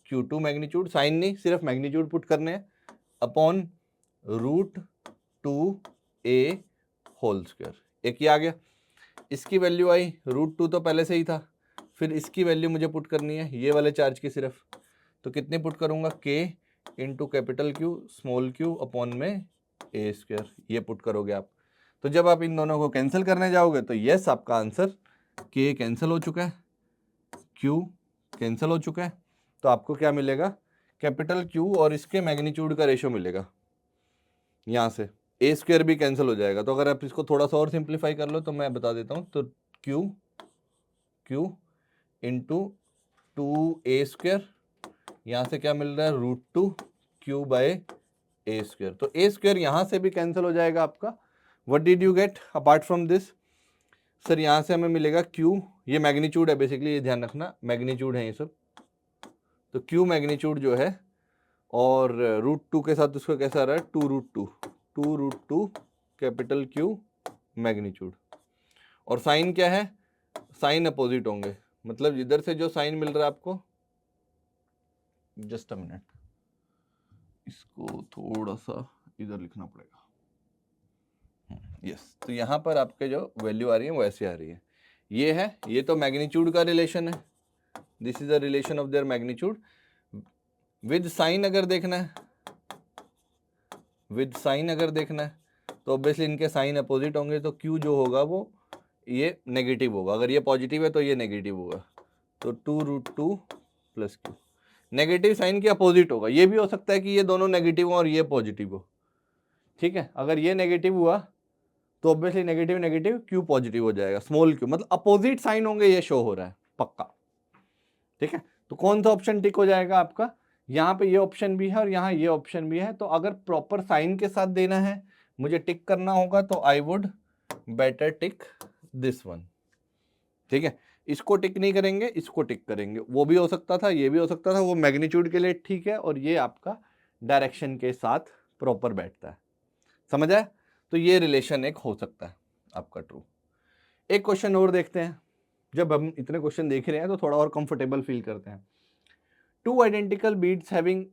Q2 magnitude, sign नहीं, सिर्फ मैग्नीट्यूड पुट करने हैं, अपॉन √2A होल स्क्वायर। एक ये आ गया, इसकी वैल्यू आई, √2 तो पहले से ही था, फिर इसकी वैल्यू मुझे पुट करनी है ये वाले चार्ज की सिर्फ, तो कितनी पुट करूंगा, K into capital Q small q upon में A², ये पुट करोगे आप। तो जब आप इन दोनों को कैंसिल करने जाओगे तो यस, आपका आंसर K कैंसिल हो चुका है, Q कैंसिल हो चुका है, तो आपको क्या मिलेगा, कैपिटल Q और इसके मैग्नीट्यूड का रेशो मिलेगा, यहाँ से A² भी कैंसिल हो जाएगा। तो अगर आप इसको थोड़ा सा और सिंप्लीफाई कर लो तो मैं बता देता हूँ, तो Q इंटू 2A², यहाँ से क्या मिल रहा है, √2Q बाय A², तो A² यहाँ से भी कैंसिल हो जाएगा आपका। What did you gate apart from this sir, यहाँ से हमें मिलेगा Q, ये मैग्नीट्यूड है बेसिकली, ये ध्यान रखना मैग्नीट्यूड है ये सब, तो Q मैग्नीट्यूड जो है, और √2 के साथ उसका कैसा आ रहा है, 2√2 कैपिटल Q मैग्नीट्यूड, और साइन क्या है, साइन अपोजिट होंगे, मतलब इधर से जो साइन मिल रहा है आपको, जस्ट अ मिनट, इसको थोड़ा सा इधर लिखना पड़ेगा, यस, तो यहाँ पर आपके जो वैल्यू आ रही है वो ऐसे आ रही है, ये है, ये तो मैग्नीट्यूड का रिलेशन है, this is a relation of their magnitude. With sign अगर देखना है, विद साइन अगर देखना है तो ऑब्वियसली इनके साइन अपोजिट होंगे, तो Q जो होगा वो ये नेगेटिव होगा, अगर ये पॉजिटिव है तो ये नेगेटिव होगा, तो 2√2 + Q, नेगेटिव साइन के अपोजिट होगा, ये भी हो सकता है कि ये दोनों नेगेटिव हो और ये पॉजिटिव हो, ठीक है, अगर ये नेगेटिव हुआ तो obviously negative negative Q positive हो जाएगा, स्मॉल q, मतलब अपोजिट साइन होंगे, ये शो हो रहा है पक्का, ठीक है। तो कौन सा ऑप्शन टिक हो जाएगा आपका, यहाँ पे ये ऑप्शन भी है और यहाँ ये ऑप्शन भी है, तो अगर प्रॉपर साइन के साथ देना है, मुझे टिक करना होगा, तो I would better tick this one, ठीक है। इसको टिक नहीं करेंगे, इसको टिक करेंगे, वो भी हो सकता था, ये भी हो सकता था, वो मैग्नीट्यूड के लिए ठीक है, और ये आपका डायरेक्शन के साथ प्रॉपर बैठता है, समझ आया। तो ये रिलेशन एक हो सकता है आपका ट्रू। एक क्वेश्चन और देखते हैं, जब हम इतने क्वेश्चन देख रहे हैं तो थोड़ा और कंफर्टेबल फील करते हैं। 2 identical beads having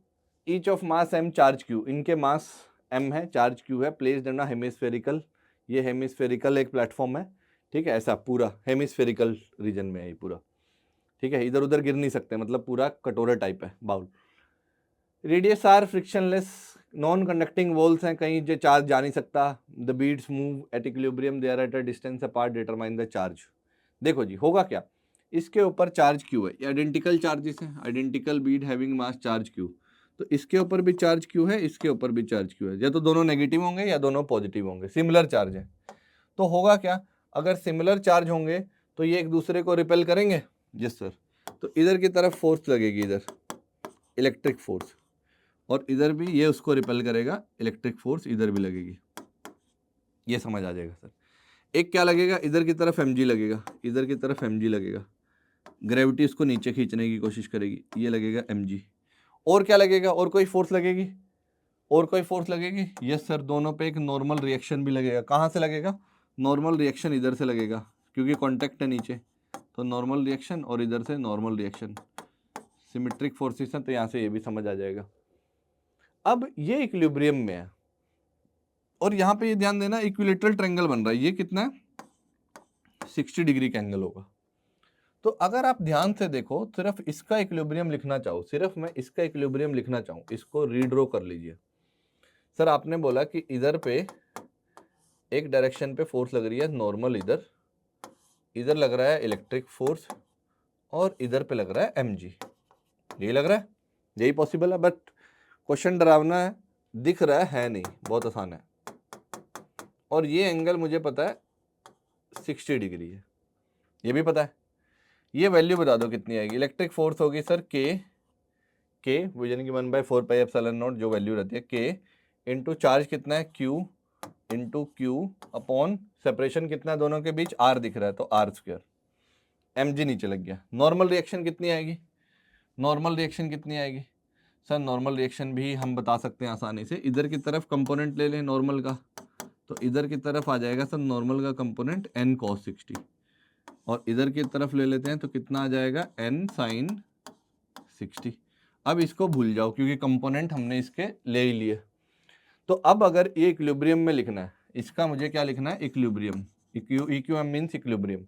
each of mass m charge q, इनके मास m है, चार्ज q है, प्लेस्ड इन अ हेमिस्फेरिकल, ये हेमिस्फेरिकल एक प्लेटफॉर्म है, ठीक है, ऐसा पूरा हेमिस्फेरिकल रीजन में है ये पूरा, ठीक है, इधर उधर गिर नहीं सकते, मतलब पूरा कटोरा टाइप है bowl. Radius R frictionless, non conducting walls हैं, कहीं जो चार्ज जा नहीं सकता, the beads move at equilibrium, they are at a distance apart, determine the charge. देखो जी, होगा क्या, इसके ऊपर चार्ज क्यू है, आइडेंटिकल चार्जेस हैं, identical bead having mass charge Q, तो इसके ऊपर भी चार्ज क्यू है, इसके ऊपर भी चार्ज क्यू है, या तो दोनों नेगेटिव होंगे या दोनों पॉजिटिव होंगे, सिमिलर चार्ज है। तो होगा क्या, अगर सिमिलर चार्ज होंगे तो ये एक दूसरे को रिपेल करेंगे, यस सर, तो इधर की तरफ फोर्स लगेगी, इधर इलेक्ट्रिक फोर्स, और इधर भी ये उसको रिपेल करेगा, इलेक्ट्रिक फोर्स इधर भी लगेगी, ये समझ आ जाएगा सर। एक क्या लगेगा, इधर की तरफ mg लगेगा, इधर की तरफ mg लगेगा, ग्रेविटी इसको नीचे खींचने की कोशिश करेगी, ये लगेगा mg, और क्या लगेगा, और कोई फोर्स लगेगी, और कोई फोर्स लगेगी? यस सर, दोनों पे एक नॉर्मल रिएक्शन भी लगेगा। कहाँ से लगेगा? नॉर्मल रिएक्शन इधर से लगेगा क्योंकि कॉन्टैक्ट है नीचे, तो नॉर्मल रिएक्शन और इधर से नॉर्मल रिएक्शन, सिमेट्रिक फोर्सेस हैं, तो यहाँ से ये भी समझ आ जाएगा। अब ये इक्विलिब्रियम में है और यहाँ पे ये ध्यान देना इक्विलेटरल ट्रायंगल बन रहा है, ये कितना है? 60 डिग्री का एंगल होगा। तो अगर आप ध्यान से देखो, सिर्फ इसका इक्विलिब्रियम लिखना चाहो, सिर्फ मैं इसका इक्विलिब्रियम लिखना चाहूँ, इसको रीड्रॉ कर लीजिए। सर आपने बोला कि इधर पे एक डायरेक्शन पे फोर्स लग रही है नॉर्मल, इधर लग रहा है इलेक्ट्रिक फोर्स और इधर पे लग रहा है mg, यही लग रहा है, यही पॉसिबल है। बट क्वेश्चन डरावना है, दिख रहा है नहीं, बहुत आसान है। और ये एंगल मुझे पता है 60 डिग्री है, ये भी पता है। ये वैल्यू बता दो कितनी आएगी। इलेक्ट्रिक फोर्स होगी सर के यानी कि 1/4πε0 जो वैल्यू रहती है के इंटू चार्ज कितना है q into Q upon separation कितना है दोनों के बीच, r दिख रहा है तो r², mg नीचे लग गया। नॉर्मल रिएक्शन कितनी आएगी? नॉर्मल रिएक्शन कितनी आएगी सर? नॉर्मल रिएक्शन भी हम बता सकते हैं आसानी से, इधर की तरफ कंपोनेंट ले लें नॉर्मल का, तो इधर की तरफ आ जाएगा सर नॉर्मल का कंपोनेंट n cos 60, और इधर की तरफ ले लेते हैं तो कितना आ जाएगा n sin 60। अब इसको भूल जाओ क्योंकि कंपोनेंट हमने इसके ले ही लिए। तो अब अगर ये इक्विलिब्रियम में लिखना है, इसका मुझे क्या लिखना है? Equilibrium, equilibrium means equilibrium.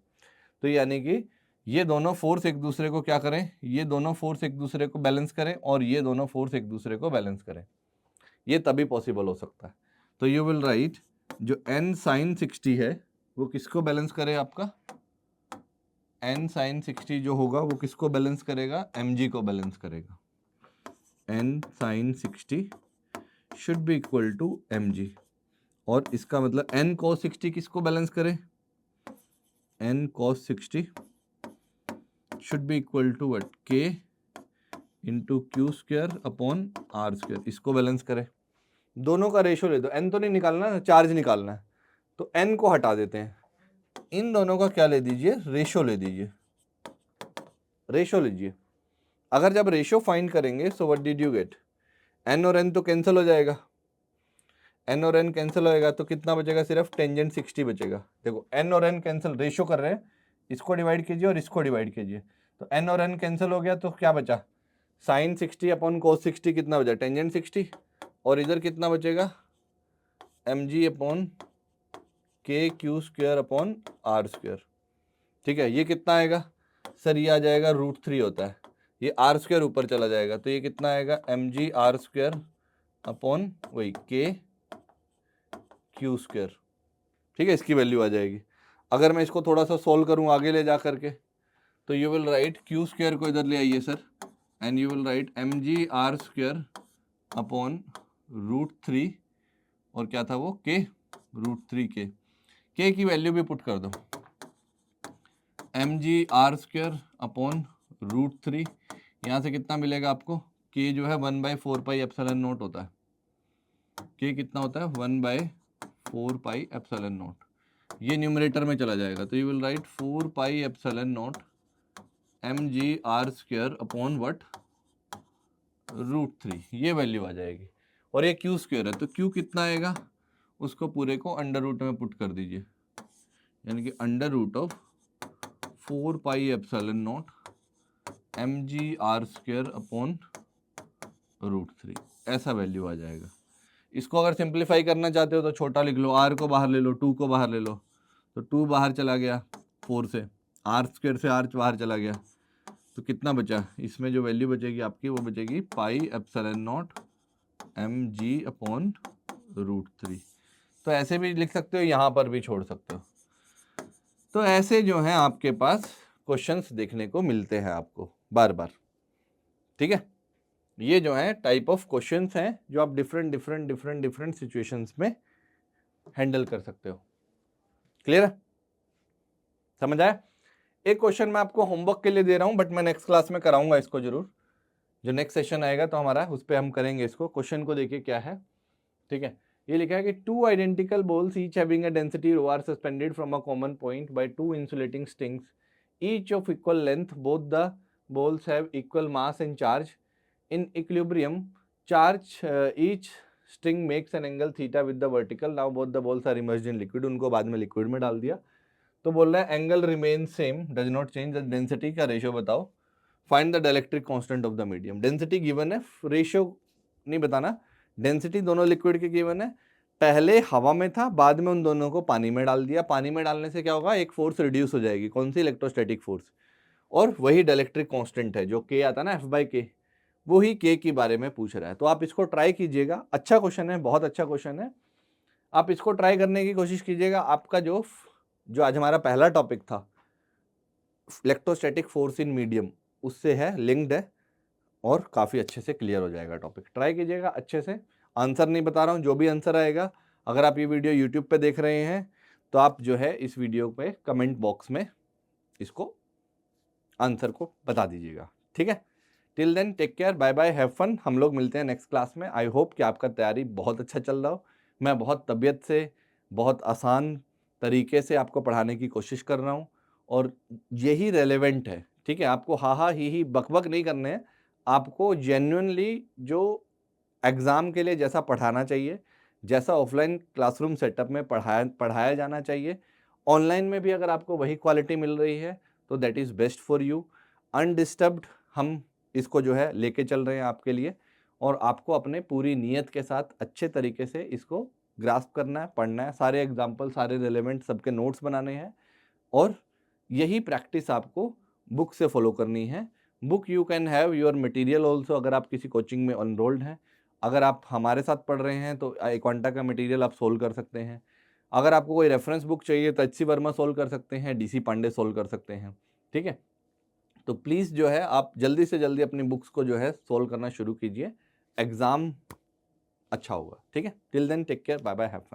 तो यानी कि ये दोनों फोर्स एक दूसरे को क्या करें? ये दोनों फोर्स एक दूसरे को बैलेंस करें और ये दोनों फोर्स एक दूसरे को बैलेंस करें, ये तभी पॉसिबल हो सकता है। तो यू विल राइट जो n sin 60 है वो किसको बैलेंस करे? आपका n sin 60 जो होगा वो किसको बैलेंस करेगा? mg को बैलेंस करेगा। n sin 60 should be equal to mg, और इसका मतलब n cos 60 किसको बैलेंस करे? n cos 60 should be equal to what? k into Q square upon R square, इसको बैलेंस करे। दोनों का रेशो ले दो, n तो नहीं निकालना, चार्ज निकालना है, तो n को हटा देते हैं, इन दोनों का क्या ले दीजिए? रेशो ले दीजिए, रेशो लीजिए। अगर जब रेशो फाइंड करेंगे so what did you gate? n और n तो कैंसिल हो जाएगा, n और n कैंसिल होएगा तो कितना बचेगा? सिर्फ टेंजेंट 60 बचेगा। देखो n और n कैंसिल, रेशो कर रहे हैं, इसको डिवाइड कीजिए और इसको डिवाइड कीजिए, तो n और n कैंसिल हो गया तो क्या बचा? साइन 60 अपॉन cos 60 कितना बचा? टेंजेंट 60, और इधर कितना बचेगा? mg upon K Q square upon R square. ठीक है, ये कितना आएगा सर? ये आ जाएगा √3 होता है, ये आर स्क्वायर ऊपर चला जाएगा, तो ये कितना आएगा? mg आर स्क्वायर अपॉन वही के क्यू स्क्वायर। ठीक है, इसकी वैल्यू आ जाएगी। अगर मैं इसको थोड़ा सा सोल्व करूँ आगे ले जा करके, तो you will write Q square को इधर ले आइए sir, and you will write mg R square upon √3, और क्या था वो? के √3 के की वैल्यू भी पुट कर दो, mg आर स्क्वायर अपॉन √3, यहाँ से कितना मिलेगा आपको? के जो है 1/4πε0 होता है, के कितना होता है? 1/4πε0, ये न्यूमरेटर में चला जाएगा, तो you will write 4πε0 mg R square upon what? √3, ये वैल्यू आ जाएगी। और ये क्यू स्क्वायर है, तो क्यू कितना आएगा? उसको पूरे को अंडर रूट में पुट कर दीजिए, यानी कि under root of 4πε0 mg R square upon √3, ऐसा वैल्यू आ जाएगा। इसको अगर सिंप्लीफाई करना चाहते हो तो छोटा लिख लो, r को बाहर ले लो, 2 को बाहर ले लो, तो 2 बाहर चला गया 4 से, आर स्क्वायर से r बाहर चला गया, तो कितना बचा? इसमें जो वैल्यू बचेगी आपकी वो बचेगी πε0 mg अपॉन √3। तो ऐसे भी लिख सकते हो, यहाँ पर भी छोड़ सकते हो। तो ऐसे जो है आपके पास क्वेश्चंस देखने को मिलते हैं आपको बार बार। ठीक है, ये जो है टाइप ऑफ क्वेश्चंस हैं जो आप डिफरेंट सिचुएशंस में हैंडल कर सकते हो। क्लियर है? समझ आया? एक क्वेश्चन मैं आपको होमवर्क के लिए दे रहा हूं, बट मैं नेक्स्ट क्लास में कराऊंगा इसको जरूर। जो नेक्स्ट सेशन आएगा तो हमारा उस पर हम करेंगे इसको। क्वेश्चन को देखिए क्या है। ठीक है, ये लिखा है कि 2 identical balls each having a density rho are suspended from a common point by 2 insulating strings each of equal length. Both the balls have equal mass and charge. In equilibrium, charge each string makes an angle theta with the vertical, now both the balls are emerged in liquid, उनको बाद में liquid में डाल दिया। तो बोल रहा है angle remain same, does not change, density का रेशियो बताओ, find the dielectric constant of the medium. Density given है, रेशियो नहीं बताना। डेंसिटी दोनों लिक्विड के गिवन है, पहले हवा में था, बाद में उन दोनों को पानी में डाल दिया। पानी में डालने से क्या होगा, एक फोर्स रिड्यूस हो जाएगी, कौन सी, इलेक्ट्रोस्टैटिक फोर्स, और वही डाइलेक्ट्रिक कांस्टेंट है जो के आता ना F/K, वही के के बारे में पूछ रहा है। तो आप इसको ट्राई कीजिएगा, अच्छा क्वेश्चन है, बहुत अच्छा क्वेश्चन है, आप इसको ट्राई करने की कोशिश कीजिएगा। आपका जो आज हमारा पहला टॉपिक था इलेक्ट्रोस्टैटिक फोर्स इन मीडियम, उससे है लिंक्ड है, और काफ़ी अच्छे से क्लियर हो जाएगा टॉपिक। ट्राई कीजिएगा अच्छे से। आंसर नहीं बता रहा हूँ, जो भी आंसर आएगा, अगर आप ये वीडियो यूट्यूब पे देख रहे हैं तो आप जो है इस वीडियो पे कमेंट बॉक्स में इसको आंसर को बता दीजिएगा, ठीक है। Till then take care, bye bye, have fun. हम लोग मिलते हैं नेक्स्ट क्लास में। आई होप कि आपका तैयारी बहुत अच्छा चल रहा हो। मैं बहुत तबीयत से, बहुत आसान तरीके से आपको पढ़ाने की कोशिश कर रहा हूँ, और यही रेलेवेंट है, ठीक है। आपको हा हा ही बक बक नहीं करने हैं, आपको जेन्युइनली जो एग्ज़ाम के लिए जैसा पढ़ाना चाहिए, जैसा ऑफलाइन क्लासरूम सेटअप में पढ़ाया जाना चाहिए, ऑनलाइन में भी अगर आपको वही क्वालिटी मिल रही है तो that is best for you. Undisturbed हम इसको जो है लेके चल रहे हैं आपके लिए, और आपको अपने पूरी नीयत के साथ अच्छे तरीके से इसको ग्रास्प करना है, पढ़ना है, सारे एग्जाम्पल, सारे रिलेवेंट सबके नोट्स बनाने हैं, और यही प्रैक्टिस आपको बुक से फॉलो करनी है। Book you can have your material also, अगर आप किसी कोचिंग में एनरोल्ड हैं, अगर आप हमारे साथ पढ़ रहे हैं तो क्वांटा का मटेरियल आप सोल्व कर सकते हैं। अगर आपको कोई रेफरेंस बुक चाहिए तो HC वर्मा सोल्व कर सकते हैं, DC पांडे सोल्व कर सकते हैं, ठीक है। तो प्लीज़ जो है आप जल्दी से जल्दी अपनी बुक्स को जो है सोल्व करना शुरू कीजिए, एग्ज़ाम अच्छा होगा, ठीक है। Till then take care, bye bye, have fun.